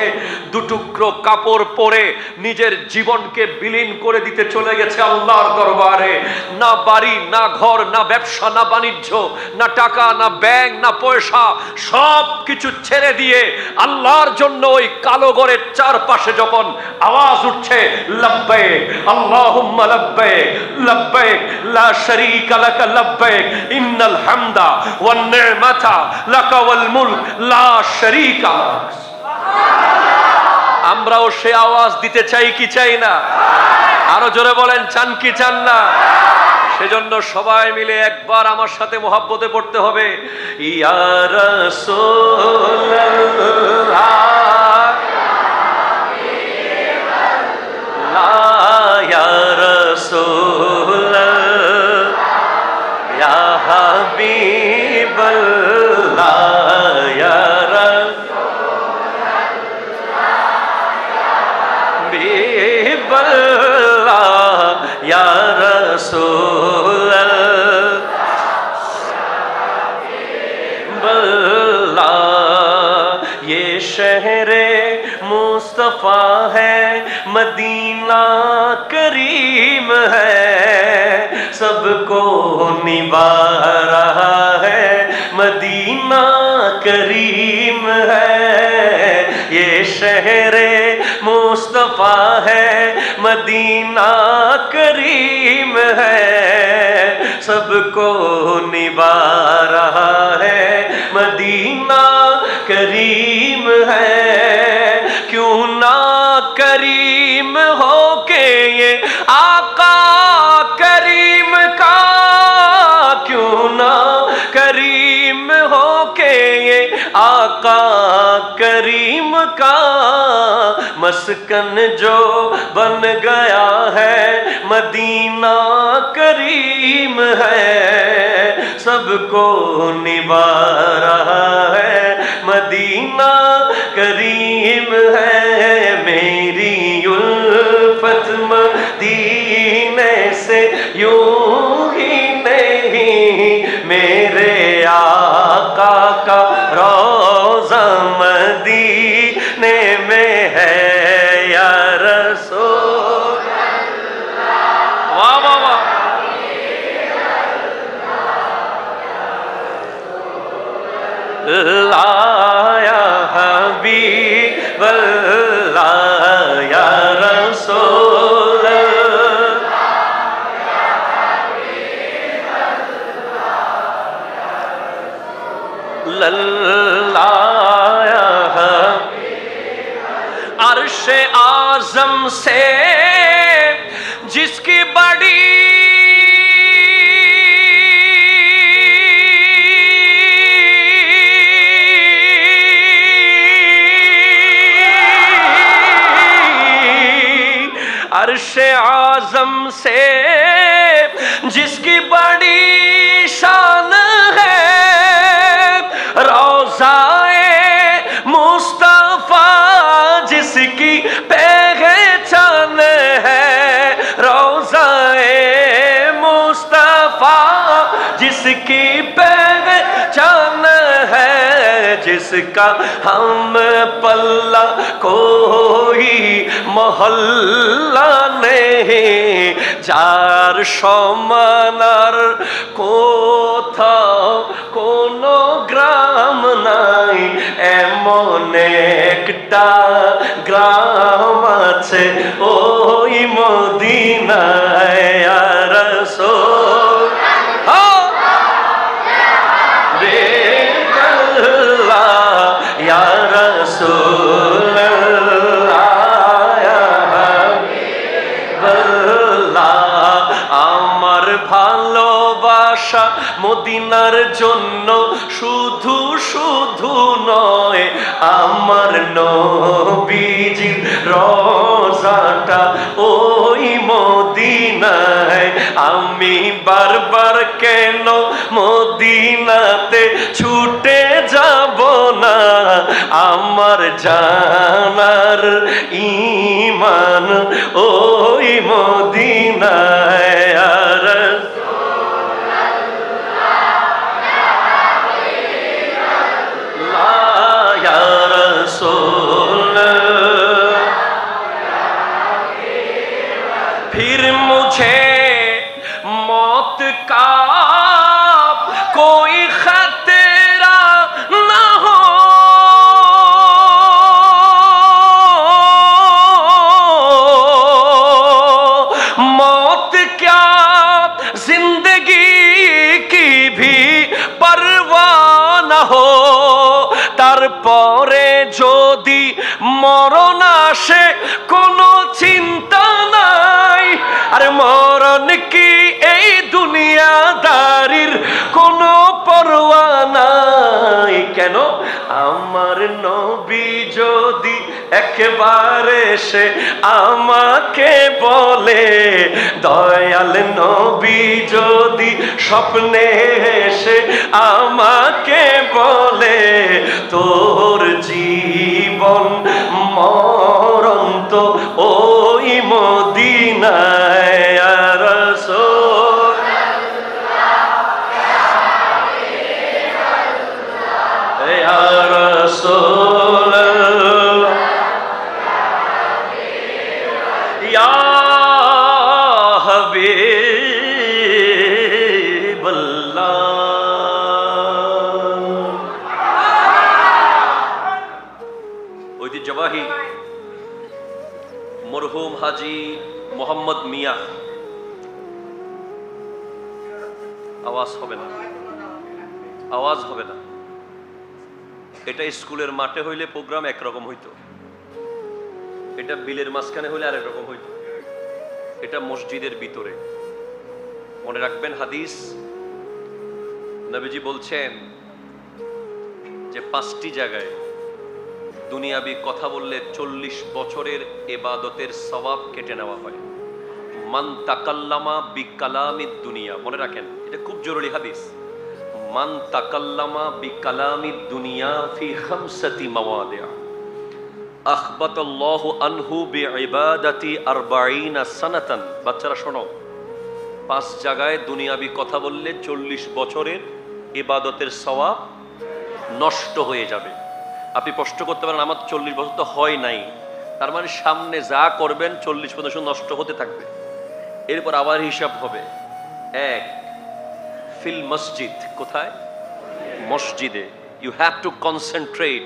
Speaker 1: দুটুকরো কাপড় পরে নিজের জীবনকে বিলীন করে দিতে চলে গেছে আল্লাহর দরবারে। না বাড়ি, না ঘর, না ব্যবসা, না বাণিজ্য, না টাকা, না ব্যাংক, না পয়সা, সব কিছু ছেড়ে দিয়ে আল্লাহর জন্য ওই কালো ঘরের চারপাশে যখন আওয়াজ উঠছে লাব্বাইক আল্লাহুম্মা লাব্বাইক লাব্বাইক লা শারীকা লাকা লাব্বাইক ইন্নাল হামদা ওয়ান নি'মাতা লাকা ওয়াল মুলক লা শারীকা লাক। আমরাও সে আওয়াজ দিতে চাই কি চাই না? আরো জোরে বলেন, চান কি চান না? সেজন্য সবাই মিলে একবার আমার সাথে মুহাব্বতে পড়তে হবে, ইয়া রাসূলুল্লাহ ইয়া রাসূলুল্লাহ ইয়া হাবিবাল্লাহ ইয়া হাবিবাল্লাহ ইয়া রাসূলুল্লাহ। ये शहरे मुस्तफा है, मदीना करीम है, सबको निभा रहा है, मदीना करीम है। ये शहरे मुस्तफा है, मदीना करीम है, सबको निभा रहा है, मदीना करीम है। क्यों ना करीम हो के ये आका करीम का, क्यों ना करीम हो के ये आका करीम का, मस्कन जो बन गया है, मदीना करीम है, सबको निभा रहा है, मदीना करीम है। मेरी उल्फत मदीने से यूं ही नहीं, मेरे आका का रोज़ा मदीने में है, या रसूल अल्लाह। वाह वाह वाह। या हबीबल्लाह या रसूल अल्लाह। अर्श आज़म से जिसकी बड़ी अर्श आज़म से जिसकी बड़ी शान है, रोज़ाए मुस्तफ़ा जिसकी पहचान है, रोज़ाए मुस्तफ़ा जिसकी पहचान है, जिसका हम पल्ला कोई मोहल्ला नहीं, যার সমানার কোথাও কোনো গ্রাম নাই, এমন একটা গ্রাম আছে ওই মদিনায়। ইয়া রাসূল ইয়া রাসূল আমার ভালোবাসা মদিনার জন্য শুধু শুধু নয়, আমার নবীজির রওজাটা ওই মদিনায়। আমি বারবার কেন মদিনাতে ছুটে যাব না, আমার জানার ঈমান ওই মদিনায়। আর फिर मुझे मौत का कोई खतरा न हो, मौत क्या जिंदगी की भी परवाह न हो, তারপরে যদি মরণ আসে কোনো চিন্তা নাই। আর মরণ কি এই দুনিয়াদারির কোনো পরোয়া নাই। কেন? আমার নবী যদি একবার এসে আমাকে বলে, দয়াল নবী যদি স্বপ্নে এসে আমাকে বলে, তোর জীবন মরণ তো ওই মদিনায়। ইয়া রাসূল ইয়া রাসূল ইয়া হাবিবাল্লাহ। ঐতিহ্যবাহী মরহুম হাজী মোহাম্মদ মিয়া, আওয়াজ হবে না, আওয়াজ হবে না। এটা স্কুলের মাঠে হইলে প্রোগ্রাম একরকম হইতো, এটা বিলের মাঝখানে হইলে আরেক রকম হইতো, এটা মসজিদের ভিতরে। মনে রাখবেন হাদিস, নবীজি বলছেন যে 5টি জায়গায় দুনিয়াবি কথা বললে 40 বছরের ইবাদতের সওয়াব কেটে নেওয়া হয়। মান তাকাল্লামা বিকালামিদ দুনিয়া, মনে রাখেন এটা খুব জরুরি হাদিস। মান তাকাল্লামা বিকালামিদ দুনিয়া ফি খামসাতি মাওয়াদিআ আখবাতাল্লাহু আনহু বিইবাদাতি 40 সানাতান। বাচ্চারা শোনো, 5 জায়গায় দুনিয়াবি কথা বললে 40 বছরের ইবাদতের সওয়াব নষ্ট হয়ে যাবে। আপনি প্রশ্ন করতে পারেন আমার 40 বছর তো হয় নাই, তার মানে সামনে যা করবেন 40 বছর নষ্ট হতে থাকবে। এরপর আবার হিসাব হবে। 1 ফিল মসজিদ, কোথায়? মসজিদে। You have to concentrate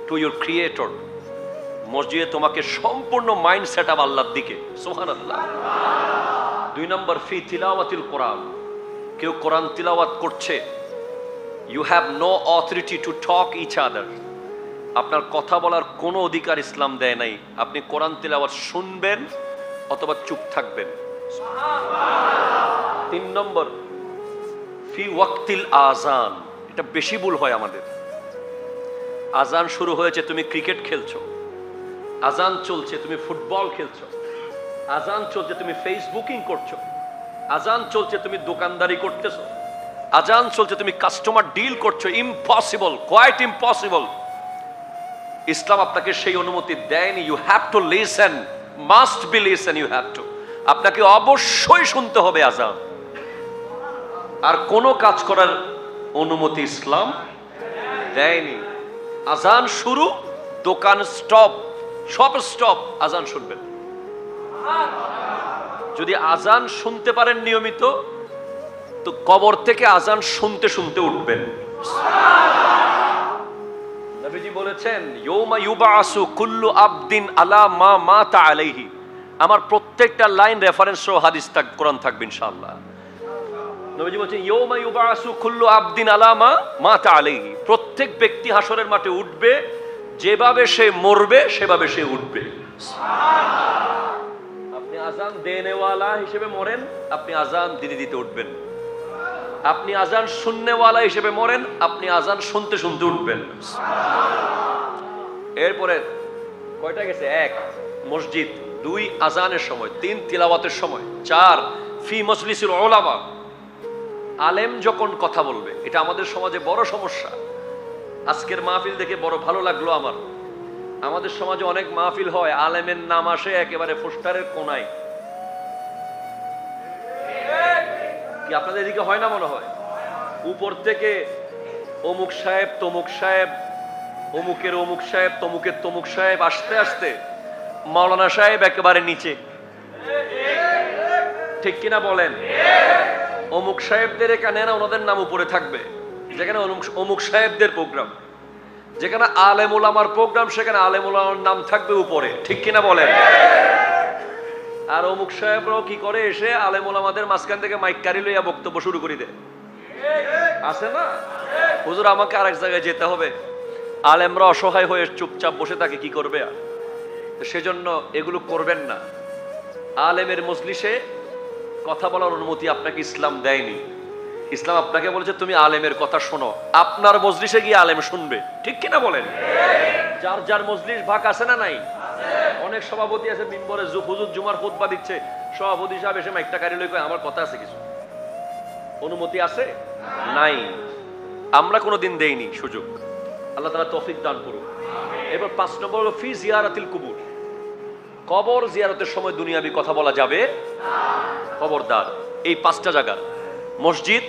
Speaker 1: to your creator. মসজিদে তোমাকে সম্পূর্ণ মাইন্ড সেট আপ আল্লাহর দিকে। সুবহানাল্লাহ। 2 নম্বর ফি তিলাওয়াতিল কোরআন, কেউ কোরআন তিলাওয়াত করছে, you have no authority to talk each other. আপনার কথা বলার কোনো অধিকার ইসলাম দেয় নাই। আপনি কোরআন তিলাওয়াত শুনবেন অথবা চুপ থাকবেন। 3 নম্বর ফি ওয়াক্তিল আজান, এটা বেশি ভুল হয় আমাদের। আজান শুরু হয়েছে, তুমি ক্রিকেট খেলছো, আজান চলছে তুমি ফুটবল খেলছো, আজান চলছে তুমি ফেসবুকিং করছো, আজান চলছে তুমি দোকানদারি করতেছো, আজান চলছে তুমি কাস্টমার ডিল করছো। Impossible, quite impossible. ইসলাম আপনাকে সেই অনুমতি দেয়নি। You have to listen, must be listen, you have to. আপনাকে অবশ্যই শুনতে হবে আজান। আর কোনো কাজ করার অনুমতি ইসলাম দেয়নি। আজান শুরু, দোকান স্টপ, সব স্টপ, আজান শুনবেন। যদি আজান শুনতে পারেন নিয়মিত, তো কবর থেকে আজান শুনতে শুনতে উঠবেন। নবীজি বলেছেন, ইয়ৌমা ইউবাসু কুল্লু আবদিন আলা মা মাতা আলাইহি। আমার প্রত্যেকটা লাইন রেফারেন্স সহ হাদিস থাক, কোরআন থাকবে ইনশাআল্লাহ। নবীজি বলেছেন, ইয়ৌমা ইউবাসু কুল্লু আবদিন আলা মা মাতা আলাইহি। প্রত্যেক ব্যক্তি হাসরের মাঠে উঠবে, যেভাবে সে মরবে সেভাবে সে উঠবে। আপনি আজান দেনেওয়ালা হিসেবে মরেন, আপনি আজান দিতে দিতে উঠবেন। আপনি আজান শুননেওয়ালা হিসেবে মরেন, আপনি আজান শুনতে শুনতে উঠবেন। এরপরে কয়টা গেছে? 1 মসজিদ, 2 আজানের সময়, 3 তিলাওয়াতের সময়, 4 ফি মজলিসিল উলামা। আলেম যখন কথা বলবে, এটা আমাদের সমাজে বড় সমস্যা। আজকের মাহফিল দেখে বড় ভালো লাগলো আমার। আমাদের সমাজে অনেক মাহফিল হয়, আলেমের নাম আসে একেবারে পোস্টারের কোনায়। কি আপনাদের এদিকে হয় না? মনে হয় উপর থেকে অমুক সাহেব, তমুক সাহেব, অমুকের অমুক সাহেব, তমুকের তমুক সাহেব, আসতে আসতে মাওলানা সাহেব একেবারে নিচে। ঠিক কিনা বলেন? অমুক সাহেবদের এখানে না, ওনাদের নাম উপরে থাকবে। যেখানে অমুক সাহেবদের প্রোগ্রাম, যেখানে আলেম ওলামার প্রোগ্রাম, সেখানে আলেম ওলামার নাম থাকবে উপরে। ঠিক কিনা বলেন? আর অমুক সাহেবরাও কি করে, এসে আলেম ওলামাদের মাঝখান থেকে মাইক কারি লইয়া বক্তব্য শুরু করে দেয়। আছে না? হুজুর আমাকে আরেক জায়গায় যেতে হবে। আলেমরা অসহায় হয়ে চুপচাপ বসে থাকে, কি করবে? আর সেজন্য এগুলো করবেন না। আলেমের মজলিসে কথা বলার অনুমতি আপনাকে ইসলাম দেয়নি। ইসলাম আপনাকে বলেছে তুমি আলেমের কথা শোনো, আপনার মজলিসে গিয়ে আলেম শুনবে। ঠিক কিনা বলেন? যার যার মজলিস ভাগ আছে না নাই? অনেক সভাপতি আছে মিম্বরে হুজুর জুমার খুতবা দিচ্ছে, সভাপতি সাহেব এসে মাইকটা কারি লই কয় আমার কথা আছে কিছু। অনুমতি আছে? নাই। আমরা কোনোদিন দেইনি সুযোগ। আল্লাহ তাআলা তৌফিক দান করুন। এবার 5 নম্বর হলো ফি জিয়ারাতিল কুবুর। কবর জিয়ারতের সময় দুনিয়াবি কথা বলা যাবে না। খবরদার। এই 5টা জায়গা, মসজিদ,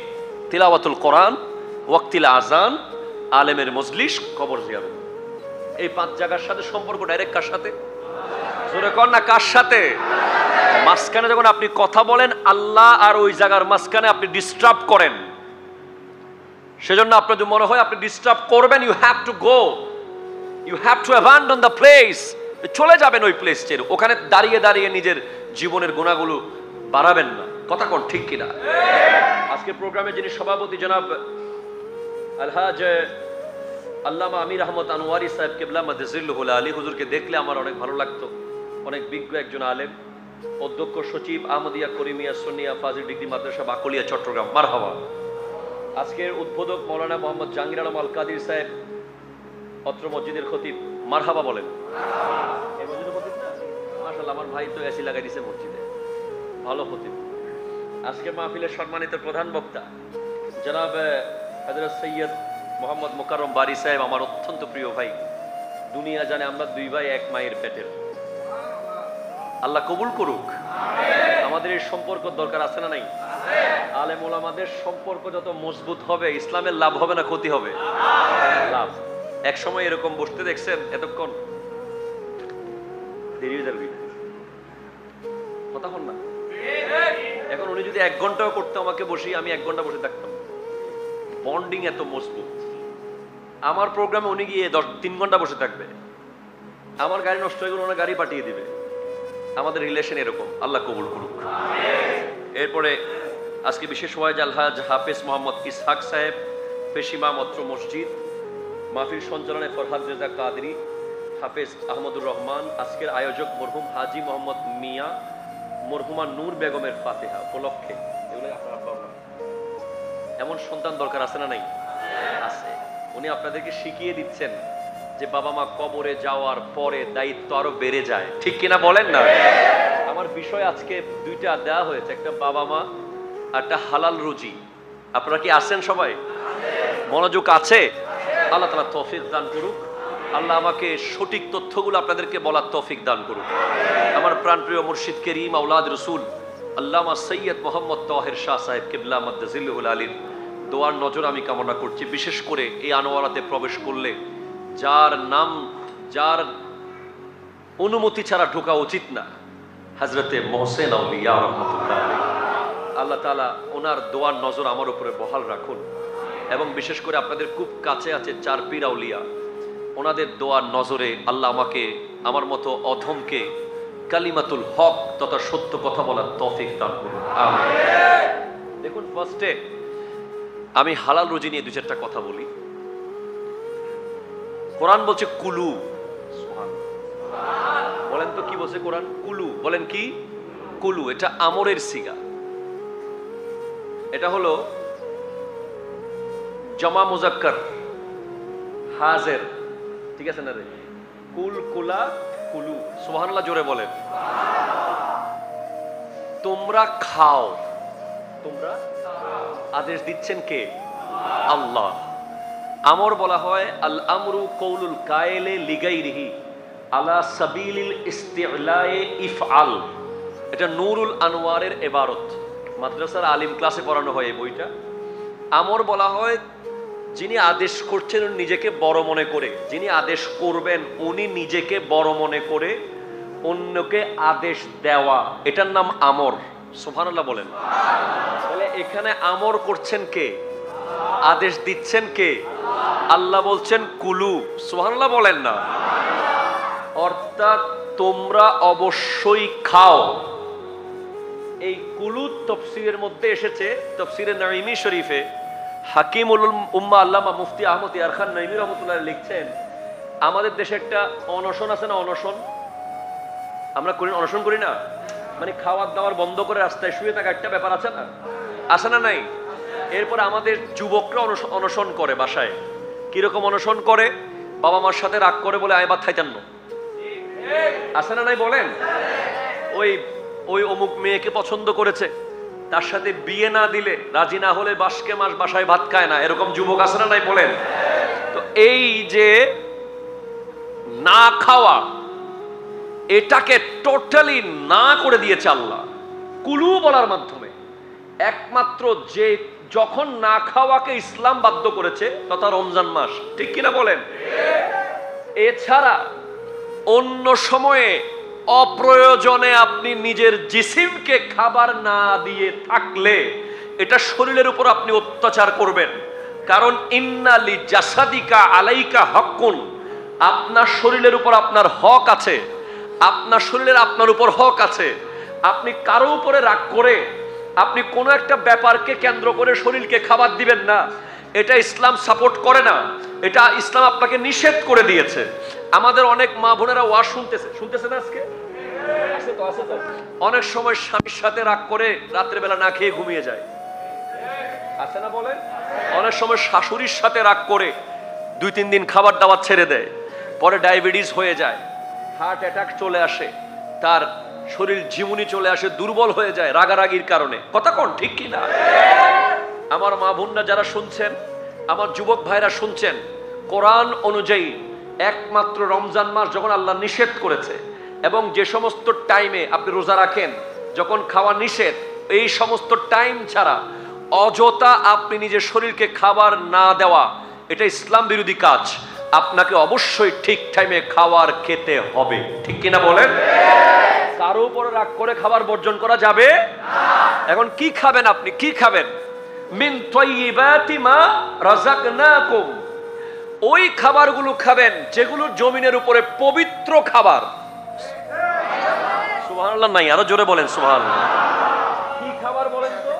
Speaker 1: তিলাওয়াতুল কোরআন, ওয়াক্তিল আজান, আলেমের মজলিস, কবর জিয়ারত। এই 5 জায়গার সাথে সম্পর্ক ডাইরেক্ট কার সাথে? জোরে কর না, কার সাথে? মাঝখানে যখন আপনি কথা বলেন, আল্লাহ আর ওই জায়গার মাঝখানে আপনি ডিস্টার্ব করেন। সেজন্য আপনার যদি মনে হয় আপনি ডিস্টার্ব করবেন, you have to go, you have to abandon the place. চলে যাবেন ওই প্লেস ছেড়ে। ওখানে দাঁড়িয়ে দাঁড়িয়ে নিজের জীবনের গুণাগুলো বাড়াবেন না। কথা কোন ঠিক কিনা? আজকে প্রোগ্রামে যিনি সভাপতি জনাব আলহাজ আল্লামা আমির আহমদ আনোয়ারি সাহেব কেবলা মাদ্রাসিল্লাহুল আলী হুজুরকে দেখলে আমার অনেক ভালো লাগতো। অনেক বিজ্ঞ একজন আলেম, অধ্যক্ষ সচিব আহমদিয়া করিমিয়া সুন্নিয়া ফাজিল ডিগ্রি মাদ্রাসা বাকলিয়া চট্টগ্রাম। মারহাবা। আজকের উদ্বোধক মাওলানা মোহাম্মদ জাহাঙ্গীর আলম আল কাদির সাহেব, অত্র মসজিদের খতিব। মারহাবা বলেন। এই মসজিদের খতিব না? মাশাআল্লাহ, আমার ভাই তো এসি লাগাই দিয়েছে মসজিদে, ভালো খতিব। আজকে মাহফিলের সম্মানিত প্রধান বক্তা জনাব হযরত সৈয়দ মোহাম্মদ মোকাররম বারী সাহেব, আমার অত্যন্ত প্রিয় ভাই। দুনিয়া জানে আমরা 2 ভাই 1 মায়ের পেটের। আল্লাহ কবুল করুক। আমাদের এই সম্পর্ক দরকার আছে না নাই? আলেম ওলামাদের সম্পর্ক যত মজবুত হবে, ইসলামের লাভ হবে না ক্ষতি হবে? লাভ। এক সময় এরকম বসতে দেখছেন এতক্ষণ দেরি হয়ে যাবে, কথা হন না। এখন উনি যদি 1 ঘন্টাও করতে আমাকে বসি, আমি 1 ঘন্টা বসে থাকতাম। বন্ডিং এত মজবুত। আমার প্রোগ্রামে উনি গিয়ে 3 ঘন্টা বসে থাকবে। আমার গাড়ি নষ্ট হয়ে গেলে ওনার গাড়ি পাঠিয়ে দিবে। আমাদের রিলেশন এরকম। আল্লাহ কবুল করুক। এরপরে আজকে বিশেষ ওয়াইজ আলহাজ হাফেজ মোহাম্মদ ইসহাক সাহেব, পেশিমা মত্র মসজিদ। মাহফিল সঞ্চালনায় ফরহাদ রেজা কাদরি, হাফেজ আহমদুর রহমান। আজকের আয়োজক মরহুম হাজি মোহাম্মদ মিয়া, মরহুমা নূর বেগমের ফাতেহা উপলক্ষে। এগুলো আপনারা পাবেন। এমন সন্তান দরকার আছে না নাই? আছে। উনি আপনাদেরকে শিখিয়ে দিচ্ছেন যে বাবা মা কবরে যাওয়ার পরে দায়িত্ব আরো বেড়ে যায়। ঠিক কিনা বলেন না? আমার বিষয় আজকে 2টা দেওয়া হয়েছে, একটা বাবা মা আর একটা হালাল রুজি। আপনারা কি আছেন? সবাই মনোযোগ আছে? আল্লাহ তাআলা তৌফিক দান করুক। আল্লাহ আমাকে সঠিক তথ্যগুলো আপনাদেরকে বলার তৌফিক দান করুক। আমার প্রাণপ্রিয় মুর্শিদ করিম আওলাদ রসুল আল্লামা সৈয়দ মোহাম্মদ তাহের শাহ সাহেব কিবলা মাদ্দাজিল্লাহুল আলীর দোয়ার নজর আমি কামনা করছি। বিশেষ করে এই আনোয়ারাতে প্রবেশ করলে যার নাম, যার অনুমতি ছাড়া ঢোকা উচিত না, হযরতে মোহসেন আউলিয়া রহমাতুল্লাহ আলাইহি। আল্লাহ তাআলা ওনার দোয়ার নজর আমার উপরে বহাল রাখুন, এবং বিশেষ করে আপনাদের খুব কাছে আছে চার পীর আউলিয়া, ওনাদের দোয়ার নজরে আল্লাহ আমাকে, আমার মতো অধমকে কালিমাতুল হক তথা সত্য কথা বলার তৌফিক দান করুন, আমিন। দেখুন, ফার্স্টে আমি হালাল রুজি নিয়ে দু চারটা কথা বলি। কোরআন বলছে কুলু, বলেন তো কি বলছে কোরআন? কুলু, বলেন কি? কুলু। এটা আমরের সিগা, এটা হলো জমা মুজাক্কার হাজের, ঠিক আছে না রে? কুল, কুলা, কুলু। সুবহানাল্লাহ জোরে বলেন। তোমরা খাও, তোমরা আদেশ দিচ্ছেন কে? আল্লাহ। আমর বলা হয় আল আমরু কৌলুল কায়েলে লিগাইরিহি আলা সাবিলিল ইস্তিলায়ে ইফআল। এটা নুরুল আনোয়ারের ইবারত, মাদ্রাসার আলিম ক্লাসে পড়ানো হয় এই বইটা। আমর বলা হয় যিনি আদেশ করছেন নিজেকে বড় মনে করে, যিনি আদেশ করবেন উনি নিজেকে বড় মনে করে অন্যকে আদেশ দেওয়া, এটার নাম আমর। সুবহানাল্লাহ বলেন। তাহলে এখানে আমর করছেন কে? আদেশ দিচ্ছেন কে? আল্লাহ বলছেন কুলু। সুবহানাল্লাহ বলেন না? অর্থাৎ তোমরা অবশ্যই খাও। এই কুলু তাফসীরের মধ্যে এসেছে, তাফসীরে নাঈমি শরীফে হাকিমুল উম্মাহ আল্লামা মুফতি আহমদ ইয়ার খান নাঈমি রাহমাতুল্লাহ লিখছেন, আমাদের দেশে একটা অনশন আছে না, অনশন আমরা করি, অনশন করি না? মানে খাওয়ার দাওয়ার বন্ধ করে রাস্তায় শুয়ে থাকা একটা ব্যাপার আছে না, আছে না নাই? এরপর আমাদের যুবকরা অনশন করে বাসায়। কিরকম অনশন করে? বাবা মার সাথে রাগ করে বলে আয় ভাত খাইতেন না, আছে না নাই বলেন? ওই ওই অমুক মেয়েকে পছন্দ করেছে, তার সাথে বিয়ে না দিলে, রাজি না হলে বাসকে মাস বাসায় ভাত খায় না, এরকম যুবক আছে না নাই বলেন? তো এই যে না খাওয়া, এটাকে টোটালি না করে দিয়েছে আল্লাহ কুলু বলার মাধ্যমে। একমাত্র যে যখন না খাওয়াকে ইসলাম বাধ্য করেছে তথা রমজান মাস, ঠিক কিনা বলেন? এছাড়া অন্য সময়ে অপ্রয়োজনে আপনি নিজের জিসিমকে খাবার না দিয়ে থাকলে এটা শরীরের উপর আপনি অত্যাচার করবেন। কারণ ইন্নালি জাসাদিকা আলাইকা হক্কুন, আপনার শরীরের উপর আপনার হক আছে, আপনার শরীরের আপনার উপর হক আছে। আপনি কারো উপরে রাগ করে আপনি কোনো একটা ব্যাপারকে কেন্দ্র করে শরীরকে খাবার দিবেন না, এটা ইসলাম সাপোর্ট করে না, এটা ইসলাম আপনাকে নিষেধ করে দিয়েছে। আমাদের অনেক মা বোনেরা ওয়াজ শুনতেছে না আজকে? আছে তো, আছে তো। অনেক সময় স্বামীর সাথে রাগ করে রাত্রে বেলা না খেয়ে ঘুমিয়ে যায়, আছে না বলেন? অনেক সময় শাশুড়ির সাথে রাগ করে 2-3 দিন খাবার দাবার ছেড়ে দেয়, পরে ডায়াবেটিস হয়ে যায়, হার্ট অ্যাটাক চলে আসে, তার শরীর ঝিমুনি চলে আসে, দুর্বল হয়ে যায় রাগারাগির কারণে। কথা কোন ঠিক কি না? আমার মা বোনরা যারা শুনছেন, আমার যুবক ভাইরা শুনছেন, কোরআন অনুযায়ী একমাত্র রমজান মাস যখন আল্লাহ নিষেধ করেছে, এবং যে সমস্ত টাইমে আপনি রোজা রাখেন যখন খাওয়া নিষেধ, এই সমস্ত টাইম ছাড়া অযথা আপনি নিজের শরীরকে খাবার না দেওয়া, এটা ইসলাম বিরোধী কাজ। আপনাকে অবশ্যই ঠিক টাইমে খাবার খেতে হবে, ঠিক কিনা বলেন? কারো উপরে রাগ করে খাবার বর্জন করা যাবে না। এখন কি খাবেন আপনি? কি খাবেন? মিন তাইয়্যিবাতি মা রাযাকনাকুম, ওই খাবারগুলো খাবেন যেগুলো জমিনের উপরে পবিত্র খাবার। সুবহানাল্লাহ নাই? আরো জোরে বলেন সুবহানাল্লাহ। কি খাবার বলেন তো?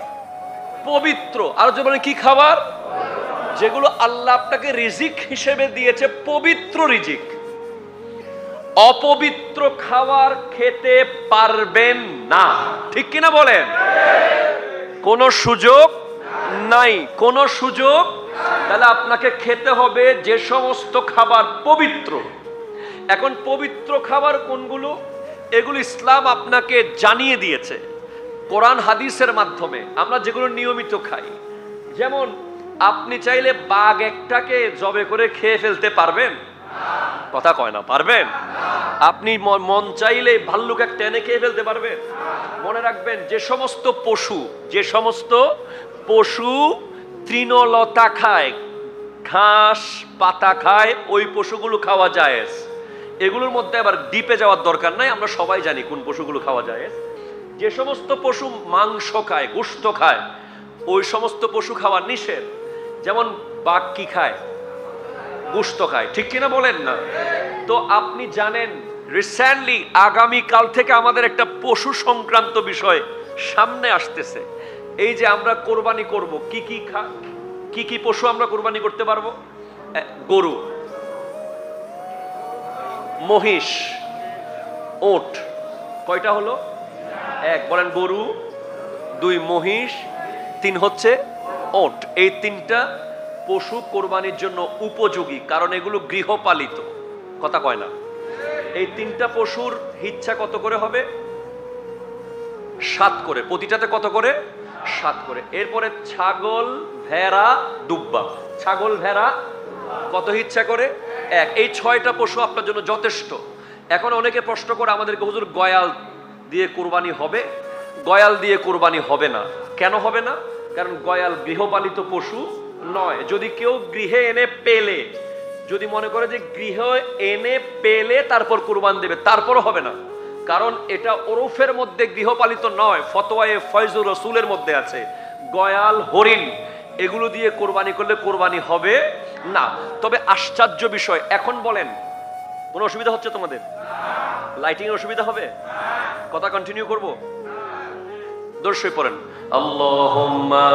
Speaker 1: পবিত্র। আরো জোরে বলেন কি খাবার? যেগুলো আল্লাহ আপনাকে রিজিক হিসেবে দিয়েছে, পবিত্র রিজিক। অপবিত্র খাবার খেতে পারবেন না, ঠিক কিনা বলেন? কোনো সুযোগ নাই, কোনো সুযোগ। তাহলে আপনাকে খেতে হবে যে সমস্ত খাবার পবিত্র। এখন পবিত্র খাবার কোনগুলো? এগুলো ইসলাম আপনাকে জানিয়ে দিয়েছে কোরআন হাদিসের মাধ্যমে। আমরা যেগুলো নিয়মিত খাই, যেমন আপনি চাইলে বাঘ একটাকে জবে করে খেয়ে ফেলতে পারবেন? কথা কয় না, পারবেন? আপনি মন চাইলে ভাল্লুক একটা এনে খেয়ে ফেলতে পারবেন? মনে রাখবেন, যে সমস্ত পশু তৃণলতা খায়, ঘাস পাতা খায়, ওই পশুগুলো খাওয়া জায়েজ। এগুলোর মধ্যে আবার ডিপে যাওয়ার দরকার নাই, আমরা সবাই জানি কোন পশুগুলো খাওয়া যায়। যে সমস্ত পশু মাংস খায়, গোশত খায়, ওই সমস্ত পশু খাওয়া নিষেধ। যেমন বাঘ কি খায়? গোশত খায়, ঠিক কিনা বলেন না? তো আপনি জানেন রিসেন্টলি আগামী কাল থেকে আমাদের একটা পশু সংক্রান্ত বিষয় সামনে আসতেছে। এই যে আমরা কোরবানি করব, কি কি পশু আমরা কোরবানি করতে পারবো? গরু, মহিষ, ওট। কয়টা হলো? এক, বলেন গরু, দুই মহিষ, তিন হচ্ছে ওট। এই তিনটা পশু কোরবানির জন্য উপযোগী, কারণ এগুলো গৃহপালিত। কথা কয় না? এই তিনটা পশুর হিচ্ছা কত করে হবে? 7 করে। প্রতিটাতে কত করে? 7 করে। এরপরে ছাগল, ভেড়া, দুব্বা। ছাগল, ভেড়া কত হিচ্ছা করে? 1। এই 6টা পশু আপনার জন্য যথেষ্ট। এখন অনেকে প্রশ্ন করে আমাদেরকে, হুজুর গয়াল দিয়ে কোরবানি হবে? গয়াল দিয়ে কোরবানি হবে না। কেন হবে না? কারণ গয়াল গৃহপালিত পশু নয়। যদি কেউ গৃহে এনে পেলে, যদি মনে করে যে গৃহে এনে পেলে তারপর কোরবান দেবে, তারপরও হবে না। কারণ এটা ওরফের মধ্যে গৃহপালিত নয়। ফতোয়ায়ে ফয়জুর রসুলের মধ্যে আছে গয়াল, হরিণ এগুলো দিয়ে কোরবানি করলে কোরবানি হবে না। তবে আশ্চর্য বিষয়, এখন বলেন কোনো অসুবিধা হচ্ছে তোমাদের? লাইটিং এর অসুবিধা হবে? কথা কন্টিনিউ করব? দর্শক পড়েন আল্লাহুম্মা।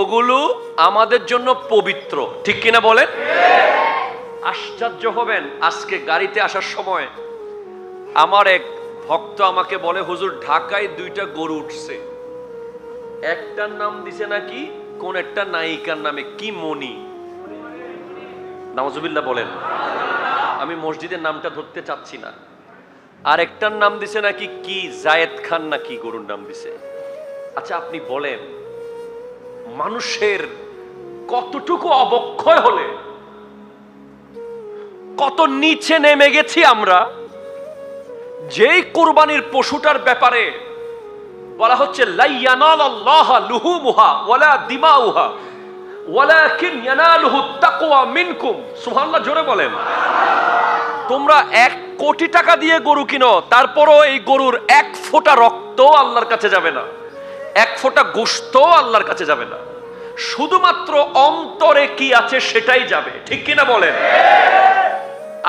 Speaker 1: ওগুলো আমাদের জন্য পবিত্র, ঠিক কিনা বলেন? আশ্চর্য হবেন, আজকে গাড়িতে আসার সময় আমার এক ভক্ত আমাকে বলে, হুজুর ঢাকায় 2টা গরু উঠছে, একটার নাম দিছে নাকি কোন একটা নায়িকার নামে, কি মনি, নাউজুবিল্লাহ বলেন। আমি মসজিদের নামটা ধরতে চাচ্ছি না। আর একটার নাম দিছে নাকি কি জায়েদ খান নাকি গরুর নাম দিছে। আচ্ছা আপনি বলেন, মানুষের কতটুকু অবক্ষয় হলে, কত নিচে নেমে গেছি আমরা, যেই কুরবানির পশুটার ব্যাপারে বলা হচ্ছে লা ইয়ানালাল্লাহা লুহুমুহা ওয়ালা দিমাউহা ওয়ালাকিন ইয়ানালুহু তাকওয়া মিনকুম। সুবহানাল্লাহ, জোরে বলেন। তোমরা 1 কোটি টাকা দিয়ে গরু কিনো, তারপরও এই গরুর 1 ফোঁটা রক্ত আল্লাহর কাছে যাবে না, 1 ফোঁটা গোশত আল্লাহর কাছে যাবে না। শুধুমাত্র অন্তরে কি আছে সেটাই যাবে, ঠিক কিনা বলেন?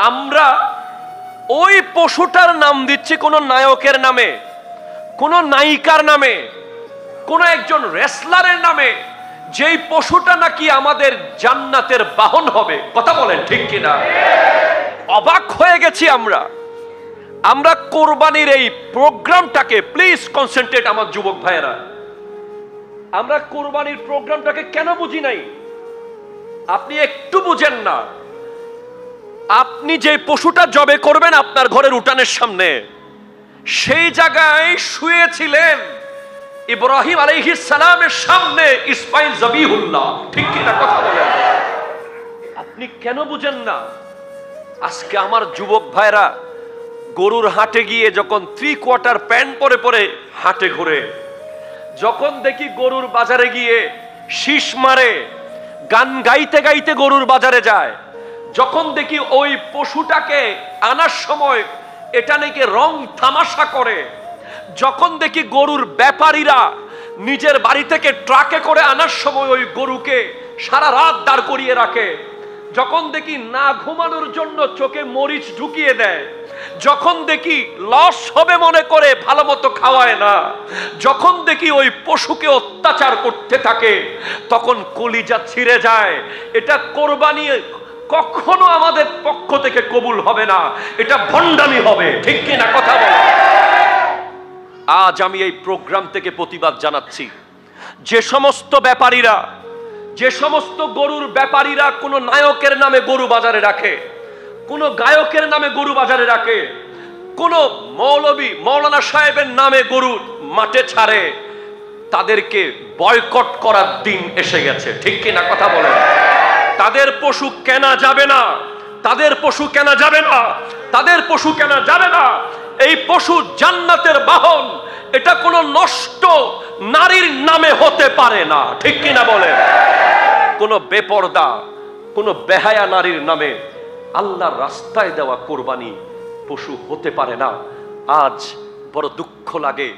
Speaker 1: আমরা ওই পশুটার নাম দিচ্ছি কোন নায়কের নামে, কোন নায়িকার নামে, কোন একজন রেসলারের নামে, যেই পশুটা নাকি আমাদের জান্নাতের বাহন হবে। কথা বলেন ঠিক কিনা? অবাক হয়ে গেছি আমরা। আমরা কোরবানির এই প্রোগ্রামটাকে, প্লিজ কনসেন্ট্রেট আমার যুবক ভাইয়েরা, আমরা কোরবানির প্রোগ্রামটাকে কেন বুঝি নাই? আপনি একটু বুঝেন না। আপনি যে পশুটা জবে করবেন আপনার ঘরের উঠানের সামনে, সেই জায়গায় শুয়েছিলেন ইব্রাহিম আলাইহিস সালামের সামনে ইসমাইল জবিহুল্লাহ, ঠিক কিনা কথা বলেন? আপনি কেন বুঝেন না? আজকে আমার যুবক ভাইরা গরুর হাটে গিয়ে যখন 3/4 প্যান্ট পরে পরে হাটে ঘুরে, যখন দেখি গরুর বাজারে গিয়ে শীষ মারে, গান গাইতে গাইতে গরুর বাজারে যায়, যখন দেখি ওই পশুটাকে আনার সময় এটা নাকি রং তামাশা করে, যখন দেখি গরুর ব্যাপারীরা নিজের বাড়ি থেকে ট্রাকে করে আনার সময় ওই গরুকে সারা রাত দাঁড় করিয়ে রাখে, যখন দেখি না ঘুমানোর জন্য চোখে মরিচ ঢুকিয়ে দেয়, যখন দেখি লস হবে মনে করে ভালো মতো খাওয়ায় না, যখন দেখি ওই পশুকে অত্যাচার করতে থাকে, তখন কলিজা ছিঁড়ে যায়। এটা কোরবানি কখনো আমাদের পক্ষ থেকে কবুল হবে না, এটা ভণ্ডামি হবে, ঠিক কিনা কথা বলে? আজ আমি এই প্রোগ্রাম থেকে প্রতিবাদ জানাচ্ছি। যে সমস্ত ব্যাপারীরা, যে সমস্ত গরুর ব্যাপারীরা কোন নায়কের নামে গরু বাজারে রাখে, কোন গায়কের নামে গরু বাজারে রাখে, কোন মৌলবী মৌলানা সাহেবের নামে গরু মাঠে ছাড়ে, তাদেরকে বয়কট করার দিন এসে গেছে, ঠিক কিনা কথা বলেন? তাদের পশু কেনা যাবে না, তাদের পশু কেনা যাবে না, তাদের পশু কেনা যাবে না। এই পশু জান্নাতের বাহন, এটা কোনো নষ্ট নারীর নামে হতে পারে না, ঠিক কিনা বলেন? কোনো বেপরদা, কোনো বেহায়া নারীর নামে আল্লাহর রাস্তায় দেওয়া কোরবানি পশু হতে পারে না। আজ বড় দুঃখ লাগে।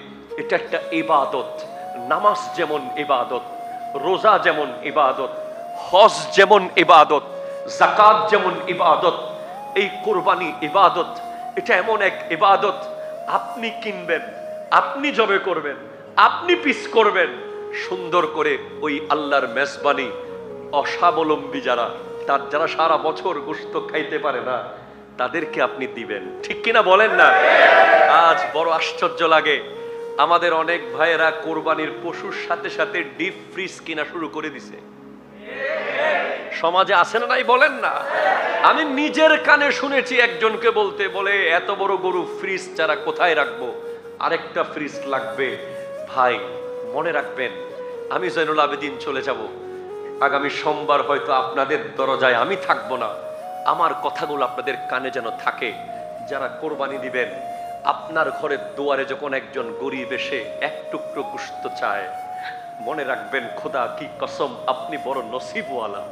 Speaker 1: এটা একটা ইবাদত। নামাজ যেমন ইবাদত, রোজা যেমন ইবাদত, হজ যেমন ইবাদত, যাকাত যেমন ইবাদত, এই কোরবানি ইবাদত। এটা এমন এক ইবাদত, আপনি কিনবেন, আপনি জবে করবেন, আপনি পিস করবেন সুন্দর করে। ওই আল্লাহর মেজবানি অস্বাবলম্বী যারা সারা বছর গোশত খাইতে পারে না, তাদেরকে আপনি দিবেন, ঠিক কিনা বলেন না? আজ বড় আশ্চর্য লাগে, আমাদের অনেক ভাইয়েরা কোরবানির পশুর সাথে সাথে ডিপ ফ্রিজ কিনা শুরু করে দিছে। সমাজে আছে না নাই বলেন না? আমি নিজের কানে শুনেছি একজনকে বলতে, বলে এত বড় গরু ফ্রিজ ছাড়া কোথায় রাখবো, আরেকটা ফ্রিজ লাগবে। ভাই মনে রাখবেন, আমি জয়নুল আবেদিন চলে যাব, আগামী সোমবার হয়তো আপনাদের দরজায় আমি থাকবো না। আমার কথাগুলো আপনাদের কানে যেন থাকে। যারা কোরবানি দিবেন, আপনার ঘরের দুয়ারে যখন একজন গরিব এসে এক টুকরো গোশত চায়, মনে রাখবেন খোদা কি কসম, আপনি বড় নসিবওয়ালা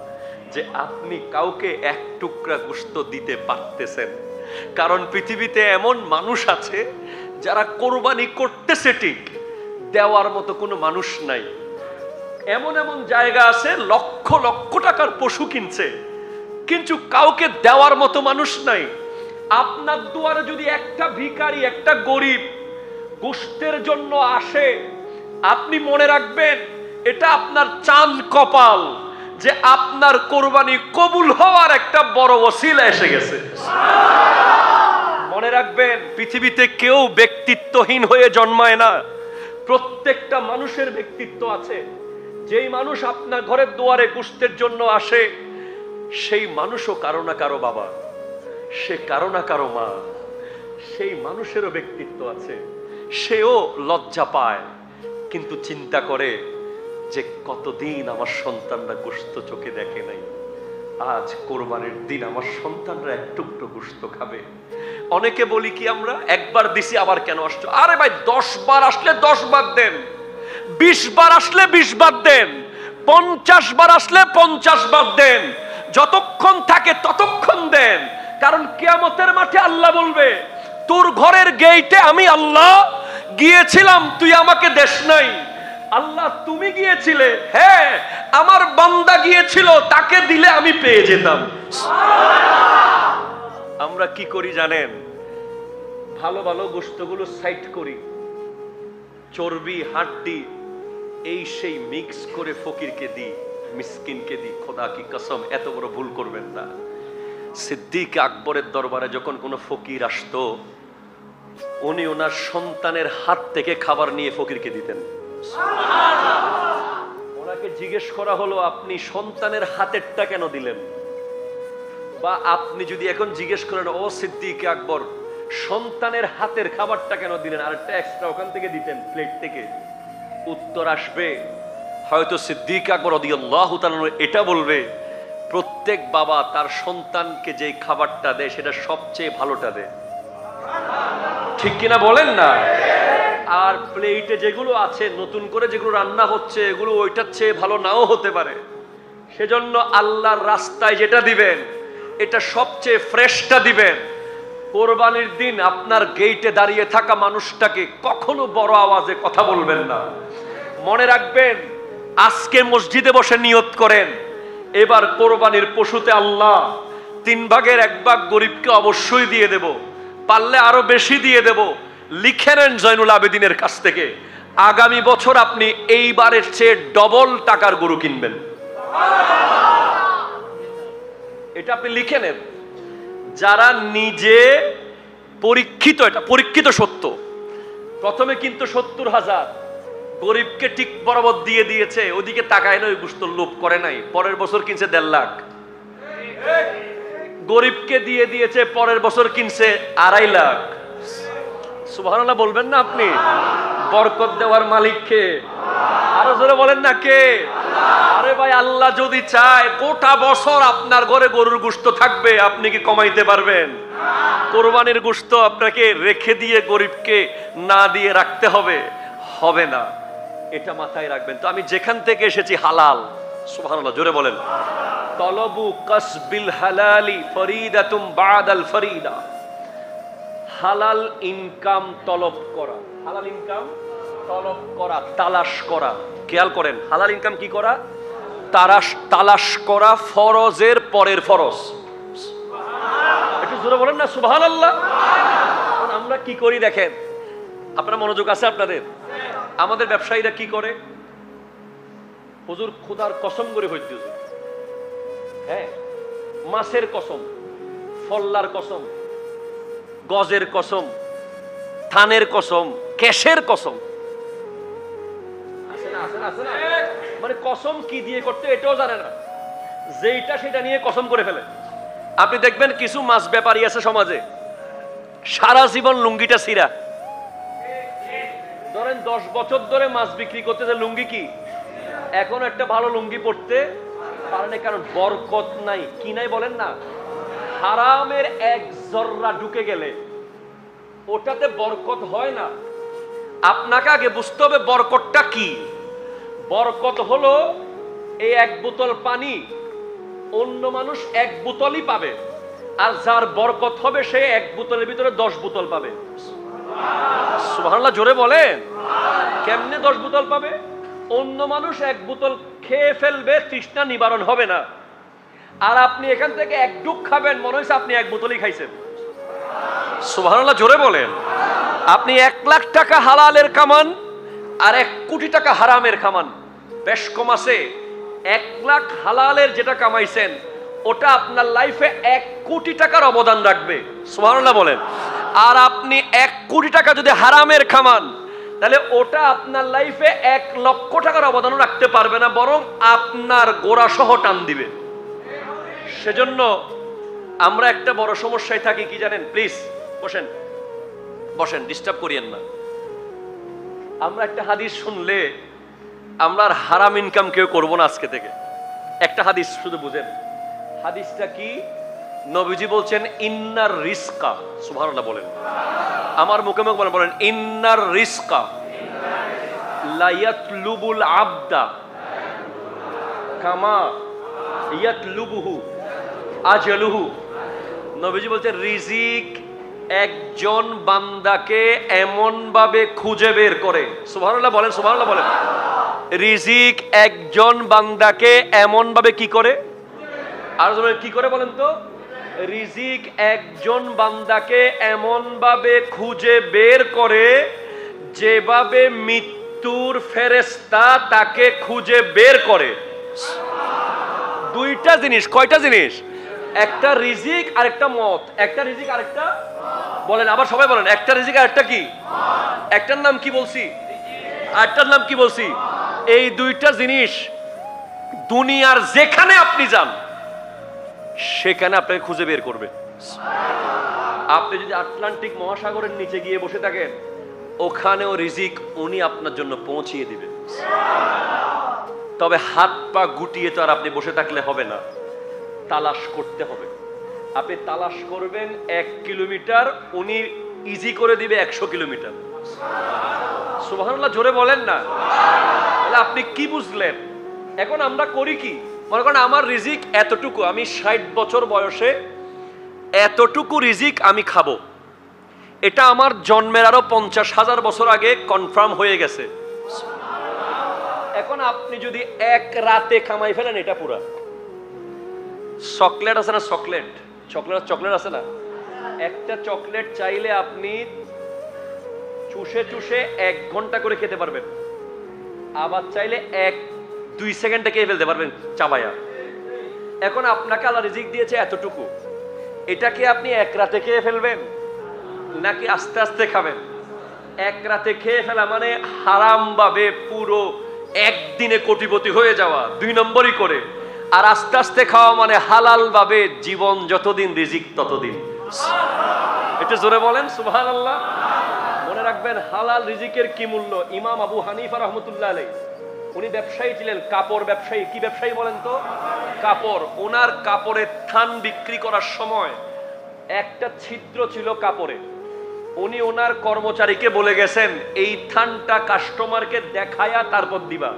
Speaker 1: যে আপনি কাউকে এক টুকরা গোশত দিতে পারতেছেন। কারণ পৃথিবীতে এমন মানুষ আছে যারা কোরবানি করতেছে ঠিক, দেওয়ার মতো কোনো মানুষ নাই। এমন এমন জায়গা আছে লক্ষ লক্ষ টাকার পশু কিনছে, কিন্তু কাউকে দেওয়ার মতো মানুষ নাই। আপনার দুয়ারে যদি একটা ভিখারি, একটা গরিব গোশতের জন্য আসে, আপনি মনে রাখবেন এটা আপনার চাঁদ কপাল যে আপনার কোরবানি কবুল হওয়ার একটা বড় ওসিলা এসে গেছে। মনে রাখবেন, পৃথিবীতে কেউ ব্যক্তিত্বহীন হয়ে জন্মায় না। প্রত্যেকটা মানুষের ব্যক্তিত্ব আছে। যেই মানুষ আপনার ঘরের দুয়ারে গোশতের জন্য আসে, সেই মানুষও কারো না কারো বাবা, সে কারো না কারো মা, সেই মানুষেরও ব্যক্তিত্ব আছে। সেও লজ্জা পায়, কিন্তু চিন্তা করে যে কতদিন আমার সন্তানরা গোশত চোখে দেখে নাই, আজ কোরবানির দিন আমার সন্তানরা এক টুকরো গোশত খাবে। অনেকে বলি কি আমরা, একবার দিছি আবার কেন আসছো? আরে ভাই 10 বার আসলে 10 বার দেন, 20 বার আসলে 20 বার দেন, 50 বার আসলে 50 বার দেন, যতক্ষণ থাকে ততক্ষণ দেন। কারণ কিয়ামতের মাঠে আল্লাহ বলবে, তোর ঘরের গেইটে আমি আল্লাহ গিয়েছিলাম, তুই আমাকে দেশ নাই। আল্লাহ তুমি গিয়েছিলে? হ্যাঁ, আমার বান্দা গিয়েছিল, তাকে দিলে আমি পেয়ে যেতাম। আমরা কি করি জানেন? ভালো ভালো গোশতগুলো সাইড করি, চর্বি হাড্ডি এই সেই মিক্স করে ফকিরকে দিই, মিসকিনকে দিই। খোদা কি কসম, এত বড় ভুল করবেন না। সিদ্দিক আকবরের দরবারে যখন কোনো ফকির আসতো, উনি ওনার সন্তানের হাত থেকে খাবার নিয়ে ফকিরকে দিতেন। ওনাকে জিজ্ঞেস করা হলো, আপনি সন্তানের হাতেরটা কেন দিলেন? বা আপনি যদি এখন জিজ্ঞেস করেন, ও সিদ্দিক আকবর, সন্তানের হাতের খাবারটা কেন দিলেন, আরেকটা এক্সট্রা ওখান থেকে দিতেন প্লেট থেকে, উত্তর আসবে হয়তো সিদ্দিক আকবর রাদিয়াল্লাহু তাআলা এটা বলবে, প্রত্যেক বাবা তার সন্তানকে যে খাবারটা দেয় সেটা সবচেয়ে ভালোটা দেয়, ঠিক কিনা বলেন না? আর প্লেটে যেগুলো আছে নতুন করে যেগুলো রান্না হচ্ছে, এগুলো ওইটার চেয়ে ভালো নাও হতে পারে। সেজন্য আল্লাহর রাস্তায় যেটা দিবেন এটা সবচেয়ে ফ্রেশটা দিবেন। কোরবানির দিন আপনার গেইটে দাঁড়িয়ে থাকা মানুষটাকে কখনো বড় আওয়াজে কথা বলবেন না। মনে রাখবেন, আজকে মসজিদে বসে নিয়ত করেন, এবার কোরবানির পশুতে আল্লাহ 3 ভাগের 1 ভাগ গরিবকে অবশ্যই দিয়ে দেব, পারলে আরো বেশি দিয়ে দেব। লিখে নেন জয়নুল আবেদিনের কাছ থেকে, আগামী বছর আপনি এইবারের চেয়ে ডবল টাকার গরু কিনবেন। এটা আপনি লিখে নেন। যারা নিজে পরীক্ষিত, এটা পরীক্ষিত সত্য, প্রথমে কিন্তু 70,000 গরিবকে ঠিক বরাবর দিয়ে দিয়েছে, ওদিকে তাকায় না, ওই গোশত লোভ করে নাই। পরের বছর কিনছে 1.5 লাখ, গরিবকে দিয়ে দিয়েছে, পরের বছর কিনছে 2.5 লাখ। সুবহানাল্লাহ বলবেন না আপনি? বরকত দেওয়ার মালিক কে? আরো জোরে বলেন না কে? আরে ভাই, আল্লাহ যদি চায় গোটা বছর আপনার ঘরে গরুর গোশত থাকবে, আপনি কি কমাইতে পারবেন? কোরবানির গোশত আপনাকে রেখে দিয়ে গরিবকে না দিয়ে রাখতে হবে? হবে না, এটা মাথায় রাখবেন। তো আমি যেখান থেকে এসেছি হালাল, সুবহানাল্লাহ, জোরে বলেন। তলবু কাসবিল হালালি ফরিদাতুম বাদাল ফরিদা। হালাল ইনকাম তলব করা, হালাল ইনকাম তলব করা, তালাশ করা। খেয়াল করেন, হালাল ইনকাম কি করা? তালাশ করা, ফরজের পরের ফরজ। একটু জোরে বলেন না সুবহানাল্লাহ। আমরা কি করি দেখেন, আপনারা মনোযোগ আছে আপনাদের? আমাদের ব্যবসায়ীরা কি করে? হুজুর খোদার কসম করে হইতে, হ্যাঁ, মাছের কসম, ফল্লার কসম, গজের কসম, থানের কসম, ক্যাশের কসম, মানে কসম কি দিয়ে করতে এটাও জানে না, যেটা সেটা নিয়ে কসম করে ফেলে। আপনি দেখবেন কিছু মাছ ব্যাপারী আছে সমাজে, সারা জীবন লুঙ্গিটা ছিঁড়া, ধরেন 10 বছর ধরে মাছ বিক্রি করতেছে, লুঙ্গি কি এখন একটা ভালো লুঙ্গি পড়তে পারে না, কারণ বরকত নাই। কি নাই বলেন না? হারামের এক জর্রা ঢুকে গেলে ওটাতে বরকত হয় না। আপনাকে আগে বুঝতে হবে বরকতটা কি। বরকত হলো এই 1 বোতল পানি অন্য মানুষ 1 বোতলই পাবে, আর যার বরকত হবে সে 1 বোতলের ভিতরে 10 বোতল পাবে। সুবহানাল্লাহ, জোরে বলেন। কেমনে 10 বোতল পাবে? অন্য মানুষ 1 বোতল খেয়ে ফেলবে, তৃষ্ণা নিবারণ হবে না, আর আপনি এখান থেকে 1 ডুব খাবেন, মনে হচ্ছে আপনি 1 বোতলই খাইছেন। সুবহানাল্লাহ, জোরে বলেন। আপনি 1 লাখ টাকা হালালের কামান আর 1 কোটি টাকা হারামের কামান, বেশ কম আছে। 1 লাখ হালালের যেটা কামাইছেন ওটা আপনার লাইফে 1 কোটি টাকার অবদান রাখবে। সুবহানাল্লাহ বলেন। আর আপনি 1 কোটি টাকা যদি হারামের কামান, তাহলে ওটা আপনার লাইফে 1 লক্ষ টাকার অবদান রাখতে পারবে না, বরং আপনার গোড়া সহ টান দিবে। সেজন্য আমরা একটা বড় সমস্যায় থাকি, কি জানেন? প্লিজ বসেন, বসেন, ডিস্টার্ব করিয়েন না। আমরা একটা হাদিস শুনলে আমরা আর হারাম ইনকাম কেউ করবো না আজকে থেকে। একটা হাদিস শুধু বুঝেন, হাদিসটা কি? নবীজি বলছেন ইন্নার রিজকা, সুবহানাল্লাহ বলেন, আমার মুখে মুখ বলেন, ইন্নার রিজকা লা ইয়াতলুবুল আবদা কামা ইয়াতলুবুহু আজলুহু। নবীজি বলছেন রিজিক একজন বান্দাকে এমন ভাবে খুঁজে বের করে, সুবহানাল্লাহ বলেন, সুবহানাল্লাহ বলেন। রিজিক একজন বান্দাকে এমন ভাবে কি করে? আর কি করে বলেন তো? রিজিক একজন বান্দাকে এমন ভাবে খুঁজে বের করে যেভাবে মৃত্যুর ফেরেশতা তাকে খুঁজে বের করে। দুইটা জিনিস। কয়টা জিনিস? একটা রিজিক আর একটা মত। একটা রিজিক আর একটা, বলেন আবার সবাই বলেন, একটা রিজিক আর একটা কি? একটার নাম কি বলছি, আরেকটার নাম কি বলছি? এই দুইটা জিনিস দুনিয়ার যেখানে আপনি যান সেখানে আপনাকে খুঁজে বের করবে। আপনি যদি আটলান্টিক মহাসাগরের নিচে গিয়ে বসে থাকেন, ওখানেও রিজিক উনি আপনার জন্য পৌঁছিয়ে দিবে। তবে হাত পা গুটিয়ে তো আর আপনি বসে থাকলে হবে না, তালাশ করতে হবে। আপনি তালাশ করবেন 1 কিলোমিটার, উনি ইজি করে দিবে 100 কিলোমিটার। সুবহানাল্লাহ, জোরে বলেন না। তাহলে আপনি কি বুঝলেন? এখন আমরা করি কি? মনে করেন আমার রিজিক এতটুকু, আমি 60 বছর বয়সে এতটুকু রিজিক আমি খাবো, এটা আমার জন্মের আরো 50,000 বছর আগে কনফার্ম হয়ে গেছে। এখন আপনি যদি 1 রাতে কামাই ফেলেন, এটা পুরা চকলেট আছে না, চকলেট আছে না, একটা চকলেট চাইলে আপনি চুষে চুষে 1 ঘন্টা করে খেতে পারবেন, আবার চাইলে 1-2 সেকেন্ডে খেয়ে ফেলতে পারবেন চাবায়া। এখন আপনাকে আল্লাহ রিজিক দিয়েছে এতটুকু, এটাকে আপনি 1 রাতে খেয়ে ফেলবেন নাকি আস্তে আস্তে খাবেন? 1 রাতে খেয়ে ফেলা মানে হারাম ভাবে পুরো একদিনে কোটিপতি হয়ে যাওয়া, 2 নম্বরই করে। আর আস্তে আস্তে খাওয়া মানে হালাল ভাবে জীবন যতদিন, রিজিক ততদিন। এটা জোরে বলেন সুবহানাল্লাহ। মনে রাখবেন হালাল রিজিকের কি মূল্য। ইমাম আবু হানিফা রাহমাতুল্লাহ আলাইহি, উনি ব্যবসায়ী ছিলেন, কাপড় ব্যবসায়ী। কি ব্যবসায়ী বলেন তো? কাপড়। ওনার কাপড়ের থান বিক্রি করার সময় একটা ছিদ্র ছিল কাপড়ে। উনি ওনার কর্মচারীকে বলে গেছেন, এই থানটা কাস্টমারকে দেখায়া তারপর দিবা,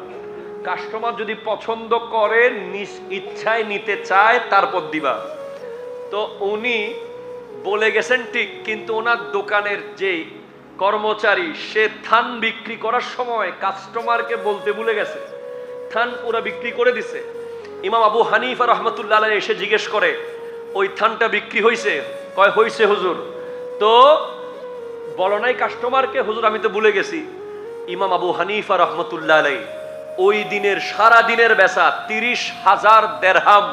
Speaker 1: কাস্টমার যদি পছন্দ করে, নিজ ইচ্ছায় নিতে চায়, তারপর দিবা। তো উনি বলে গেছেন ঠিক, কিন্তু ওনার দোকানের যে কর্মচারী, সে থান বিক্রি করার সময় কাস্টমারকে বলতে ভুলে গেছে, থান পুরো বিক্রি করে দিছে। ইমাম আবু হানিফা রহমতুল্লাহ আলাইহি এসে জিজ্ঞেস করে, ওই থানটা বিক্রি হয়েছে? কয় হয়েছে হুজুর। তো বলো নাই কাস্টমারকে? হুজুর আমি তো ভুলে গেছি। ইমাম আবু হানিফা রহমতুল্লাহ আলাইহি ওই দিনের সারা দিনের বেচা 30,000 দিরহাম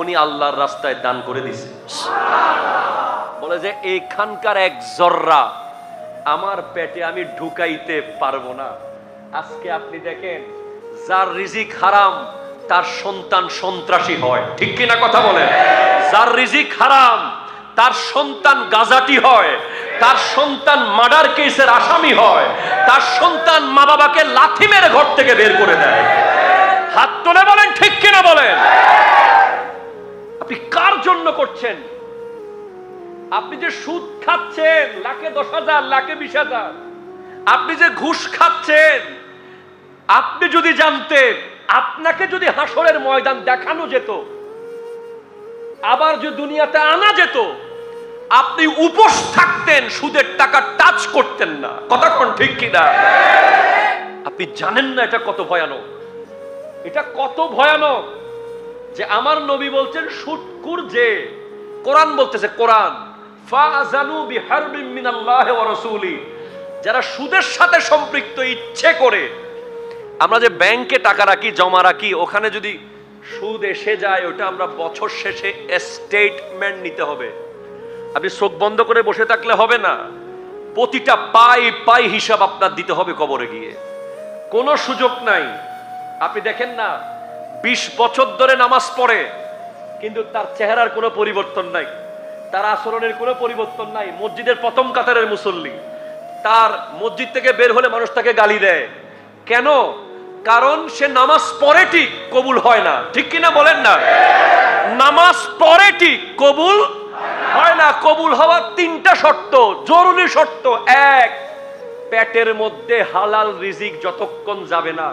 Speaker 1: উনি আল্লাহর রাস্তায় দান করে দিছে। বলে যে এইখানকার এক জর্রা আমার পেটে আমি ঢুকাইতে পারবো না। আজকে আপনি দেখেন, যার রিজিক হারাম তার সন্তান সন্ত্রাসী হয়, ঠিক কিনা কথা বলেন? যার রিজিক হারাম তার সন্তান গাজাটি হয়, তার সন্তান মার্ডার কেসের আসামি হয়, তার সন্তান মা বাবাকে লাথি মেরে ঘর থেকে বের করে দেয়। হাত তুলে বলেন ঠিক কিনা বলেন? আপনি কার জন্য করছেন? আপনি যে সুদ খাচ্ছেন লাখে 10,000, লাখে 20,000, আপনি যে ঘুষ খাচ্ছেন, আপনি যদি জানতেন, আপনাকে যদি হাসরের ময়দান দেখানো যেত, আবার যদি দুনিয়াতে আনা যেত, আপনি উপোস থাকতেন, সুদের টাকা টাচ করতেন না। কথা কোন ঠিক কিনা? আপনি জানেন না এটা কত ভয়ানক। এটা কত ভয়ানক যে আমার নবী বলছেন সুদখোর, যে কোরআন বলতেছে, কোরআন ফাযানু বিহারবিন মিনাল্লাহি ওয়া রাসূলি, যারা সুদের সাথে সম্পৃক্ত ইচ্ছে করে। আমরা যে ব্যাংকে টাকা রাখি, জমা রাখি, ওখানে যদি সুদ এসে যায়, ওটা আমরা বছর শেষে স্টেটমেন্ট নিতে হবে। আপনি চোখ বন্ধ করে বসে থাকলে হবে না, প্রতিটা পাই পাই হিসাব আপনার দিতে হবে কবরে গিয়ে। কোনো সুযোগ নাই। আপনি দেখেন না, 20 বছর ধরে নামাজ পড়ে, কিন্তু তার চেহারার কোনো পরিবর্তন নাই, তার আচরণের কোনো পরিবর্তন নাই। মসজিদের প্রথম কাতারের মুসল্লি, তার মসজিদ থেকে বের হলে মানুষ তাকে গালি দেয়। কেন? কারণ সে নামাজ পড়ে ঠিক, কবুল হয় না, ঠিক কিনা বলেন না? নামাজ পড়ে ঠিক, কবুল হয় না। কবুল হওয়ার 3টা শর্ত, জরুরি শর্ত। 1, পেটের মধ্যে হালাল রিজিক যতক্ষণ যাবে না,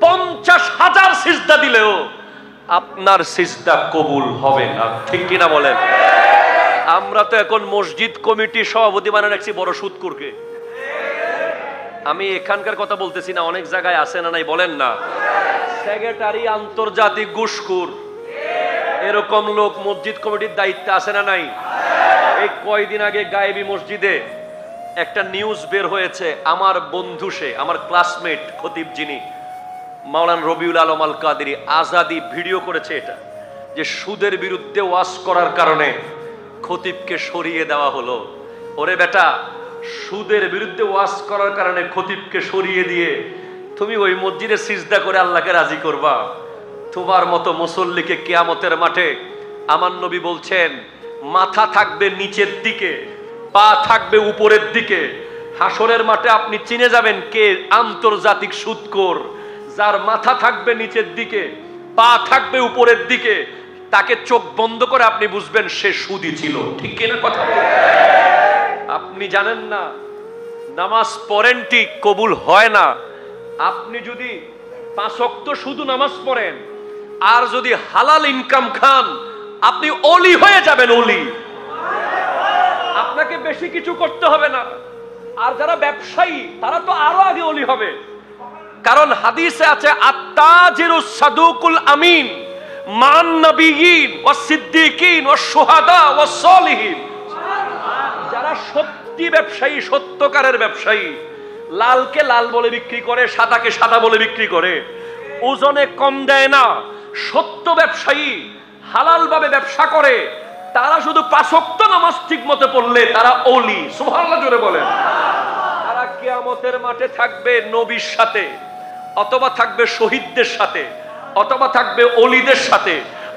Speaker 1: 50,000 সিজদা দিলেও আপনার সিজদা কবুল হবে না, ঠিক কিনা বলেন? আমরা তো এখন মসজিদ কমিটি সভাপতি বানিয়ে রাখছি বড় সুদখোরকে। আমি এখানকার কথা বলতেছি না, অনেক জায়গায় আছে না নাই বলেন না? সেক্রেটারি আন্তর্জাতিক ঘুষখোর, এরকম লোক মসজিদ কমিটির দায়িত্বে আছে না নাই? এই কয়দিন আগে গায়েবী মসজিদে একটা নিউজ বের হয়েছে, আমার বন্ধু, সে আমার ক্লাসমেট খতিব, যিনি মাওলানা রবিউল আলম আল কাদেরী, আজাদি ভিডিও করেছে এটা, যে সুদের বিরুদ্ধে ওয়াজ করার কারণে খতিবকে সরিয়ে দেওয়া হলো। ওরে বেটা, সুদের বিরুদ্ধে ওয়াজ করার কারণে খতিবকে সরিয়ে দিয়ে তুমি ওই মসজিদে সিজদা করে আল্লাহকে রাজি করবা? তোমার মতো মুসল্লিকে কিয়ামতের মাঠে আমার নবী বলছেন, মাথা থাকবে নিচের দিকে, পা থাকবে উপরের দিকে। হাসরের মাঠে আপনি চিনে যাবেন কে আন্তর্জাতিক সুদখোর। যার মাথা থাকবে নিচের দিকে, পা থাকবে উপরের দিকে, তাকে চোখ বন্ধ করে আপনি বুঝবেন সে সুদী ছিল, ঠিক কিনা কথা? আপনি জানেন না, নামাজ পড়েন ঠিক, কবুল হয় না। আপনি যদি 5 ওয়াক্ত শুধু নামাজ পড়েন আর যদি হালাল ইনকাম খান, আপনি ওলি হয়ে যাবেন, ওলি। আপনাকে বেশি কিছু করতে হবে না। আর যারা ব্যবসায়ী, তারা তো আরো আগে ওলি হবে। কারণ হাদিসে আছে, আত্তাজিরুস সাদুকুল আমিন মান নবিয়িন ওয়াস সিদ্দিকিন ওয়াস শুহাদা ওয়াস সালিহিন। যারা সত্যি ব্যবসায়ী, সত্যকারের ব্যবসায়ী, লালকে লাল বলে বিক্রি করে, সাদাকে সাদা বলে বিক্রি করে, ওজনে কম দেয় না, সত্য ব্যবসায়ী, হালাল ভাবে ব্যবসা করে, তারা শুধু 5 ওয়াক্ত নামাজ ঠিক মতো পড়লে তারা ওলি। সুবহানাল্লাহ জোরে বলেন। তারা কিয়ামতের মাঠে থাকবে নবীর সাথে, অথবা থাকবে শহীদদের সাথে, অথবা থাকবে ওলিদের সাথে,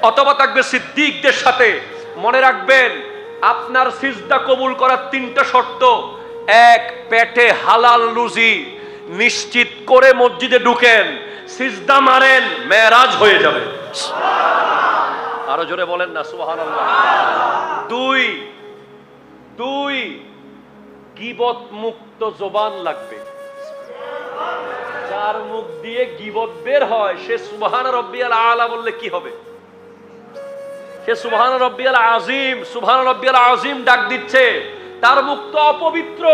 Speaker 1: অথবা থাকবে সিদ্দিকদের সাথে। মনে রাখবেন, আপনার সিজদা কবুল করার 3টা শর্ত। 1, পেটে হালাল রুজি নিশ্চিত করে মসজিদে ঢুকেন, সিজদা মারেন, মেরাজ হয়ে যাবে। আরো জোরে বলেন না সুবহানাল্লাহ। 2, গীবত মুক্ত জবান লাগবে। যা যার মুখ দিয়ে গীবত বের হয় সে সুবহান রাব্বিয়াল আলা বললে কি হবে? সে সুবহান রাব্বিয়াল আযীম, সুবহান রাব্বিয়াল আযীম ডাক দিচ্ছে, তার মুখ তো অপবিত্র,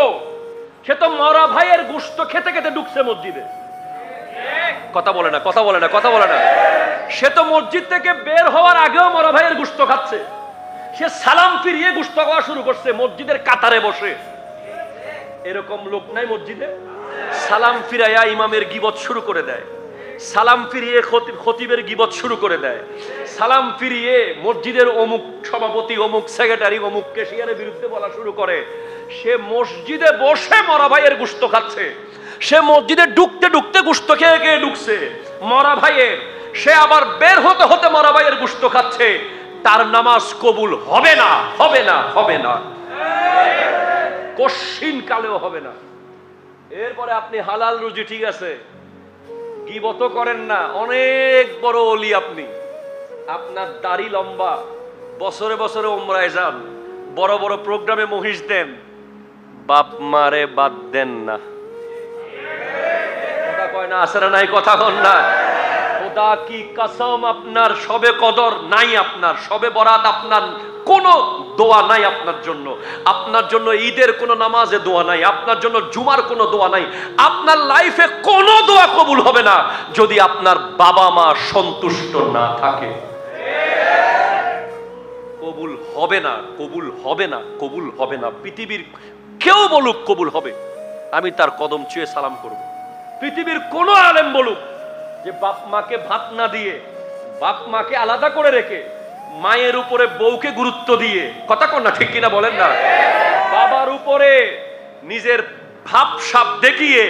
Speaker 1: সে তো মরা ভাইয়ের গোশত খেতে খেতে ঢুকছে মসজিদে। কথা বলে না, কথা বলে না, কথা বলে না। সে তো মসজিদ থেকে বের হওয়ার আগেও মরা ভাইয়ের গোশত খাচ্ছে। সে সালাম ফিরিয়ে গোশত খাওয়া শুরু করছে মসজিদের কাতারে বসে। এরকম লোক নাই মসজিদে? সালাম ফিরাইয়া ইমামের গীবত শুরু করে দেয়, সালাম ফিরিয়ে খতিবের গীবত শুরু করে দেয়, সালাম ফিরিয়ে মসজিদের অমুক সভাপতি, অমুক সেক্রেটারি, অমুক ক্যাশিয়ারের বিরুদ্ধে বলা শুরু করে। সে মসজিদে বসে মরা ভাইয়ের গোশত খাচ্ছে, সে মসজিদে ঢুকতে ঢুকতে গোশত খেয়ে খেয়ে ঢুকছে মরা ভাইয়ের, সে আবার বের হতে হতে মরা ভাইয়ের গোশত খাচ্ছে। তার নামাজ কবুল হবে না, হবে না, হবে না, কশিন কালেও হবে না। এরপরে আপনি হালাল রুজি ঠিক আছে, গীবত করেন না, অনেক বড় ওলি আপনি, আপনার দাড়ি লম্বা, বছরে বছরে উমরায় যান, বড় বড় প্রোগ্রামে মহিষ দেন, বাপ মারে বাদ দেন না। কথা কয় না, আসে না নাই? কথা কন না। খোদা কি কসম, আপনার সবে কদর নাই, আপনার সবে বরাত আপনার কোনো দোয়া নাই আপনার জন্য, আপনার জন্য ঈদের কোনো নামাজে দোয়া নাই, আপনার জন্য জুমার কোনো দোয়া নাই, আপনার লাইফে কোনো দোয়া কবুল হবে না যদি আপনার বাবা মা সন্তুষ্ট না থাকে। কবুল হবে না, কবুল হবে না, কবুল হবে না। পৃথিবীর কেউ বলুক কবুল হবে, আমি তার কদম ছুঁয়ে সালাম করব। পৃথিবীর কোন আলেম বলুক যে বাপ মাকে ভাত না দিয়ে, বাপ মাকে আলাদা করে রেখে, মায়ের উপরে বউকে গুরুত্ব দিয়ে, কথা কন না, ঠিক কিনা বলেন না, বাবার উপরে নিজের ভাব সাপ দেখিয়ে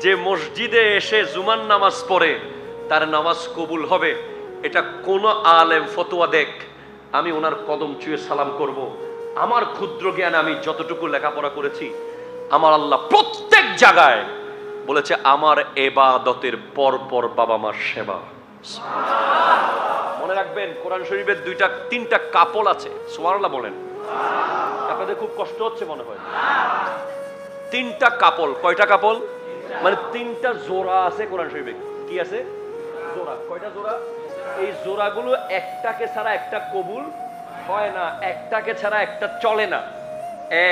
Speaker 1: যে মসজিদে এসে জুমার নামাজ পড়ে তার নামাজ কবুল হবে, এটা কোন আলেম ফতোয়া দেখ, আমি ওনার কদম ছুঁয়ে সালাম করব। আমার ক্ষুদ্র জ্ঞান, আমি যতটুকু লেখাপড়া করেছি, আমার আল্লাহ প্রত্যেক জায়গায় বলেছে আমার ইবাদতের পর পর বাবা মার সেবা। মনে রাখবেন, কোরআন শরীফের তিনটা কাপল আছে, সুবহানাল্লাহ বলেন। আপনাদের খুব কষ্ট হচ্ছে মনে হয়। তিনটা কাপল, কয়টা কাপল? মানে তিনটা জোড়া আছে কোরআন শরীফে। কি আছে? জোড়া। কয়টা জোড়া? এই জোড়াগুলো একটাকে ছাড়া একটা কবুল হয় না, একটাকে ছাড়া একটা চলে না।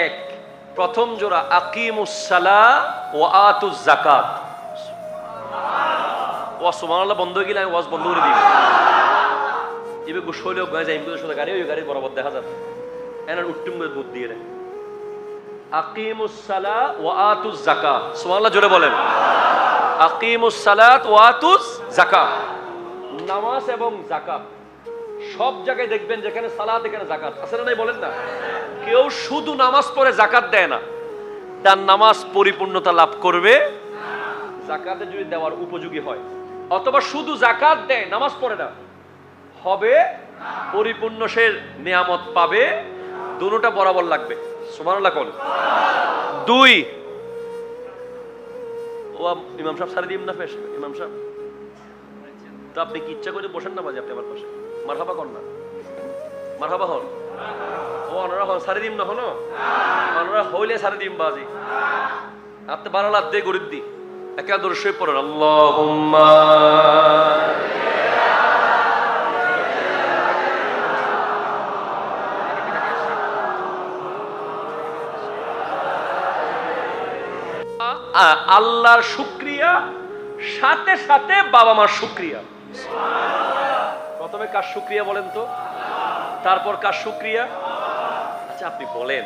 Speaker 1: এক, প্রথম জোড়া আকিমুস সালাহ ওয়া আতুজ যাকাত। ওয়া সুবহানাল্লাহ বন্ধ হয়ে গেলে আমি ওয়াজ বন্ধ করে দিই। এবে গোসলে গায়ে যাই, কিন্তু গাড়ি ওই গাড়ি বরাবর দেখা যাবে, এনার উট্টুম করে দুধ দিয়ে রে। আকিমুস সালাহ ওয়া আতুজ যাকাত, সুবহানাল্লাহ জোরে বলেন। আকিমুস সালাত ওয়া আতুজ যাকাত, নামাজ এবং যাকাত। সব জায়গায় দেখবেন যেখানে সালাত এখানে যাকাত আছে না নাই? বলেন না। কেউ শুধু নামাজ পড়ে যাকাত দেয় না, তার নামাজ পরিপূর্ণতা লাভ করবে যাকাতে যদি দেওয়ার উপযোগী হয়, অথবা শুধু যাকাত দেয় নামাজ পড়ে না, হবে পরিপূর্ণ সে নিয়ামত পাবে। দুটোটা বরাবর লাগবে। সুবহানাল্লাহ কোন? দুই, ও ইমাম সাহেব সারি দিম না ফেস, ইমাম সাহেব তো আপনি কি ইচ্ছা করে বসেন না বাজে, আপনি আমার পাশে মারহাবা কর না, মারহাবা হন। ও অনরা হন সারি দিম না, হনো অনরা হইলে সারি দিম বাজি। আপনি বানালা দে গরিব দি একাদর শুয়ে পড়েন আল্লাহুম্মা আল্লাহর শুকরিয়া, সাথে সাথে বাবা মার শুকরিয়া। প্রথমে কার শুকরিয়া বলেন তো? তারপর কার শুকরিয়া? আচ্ছা আপনি বলেন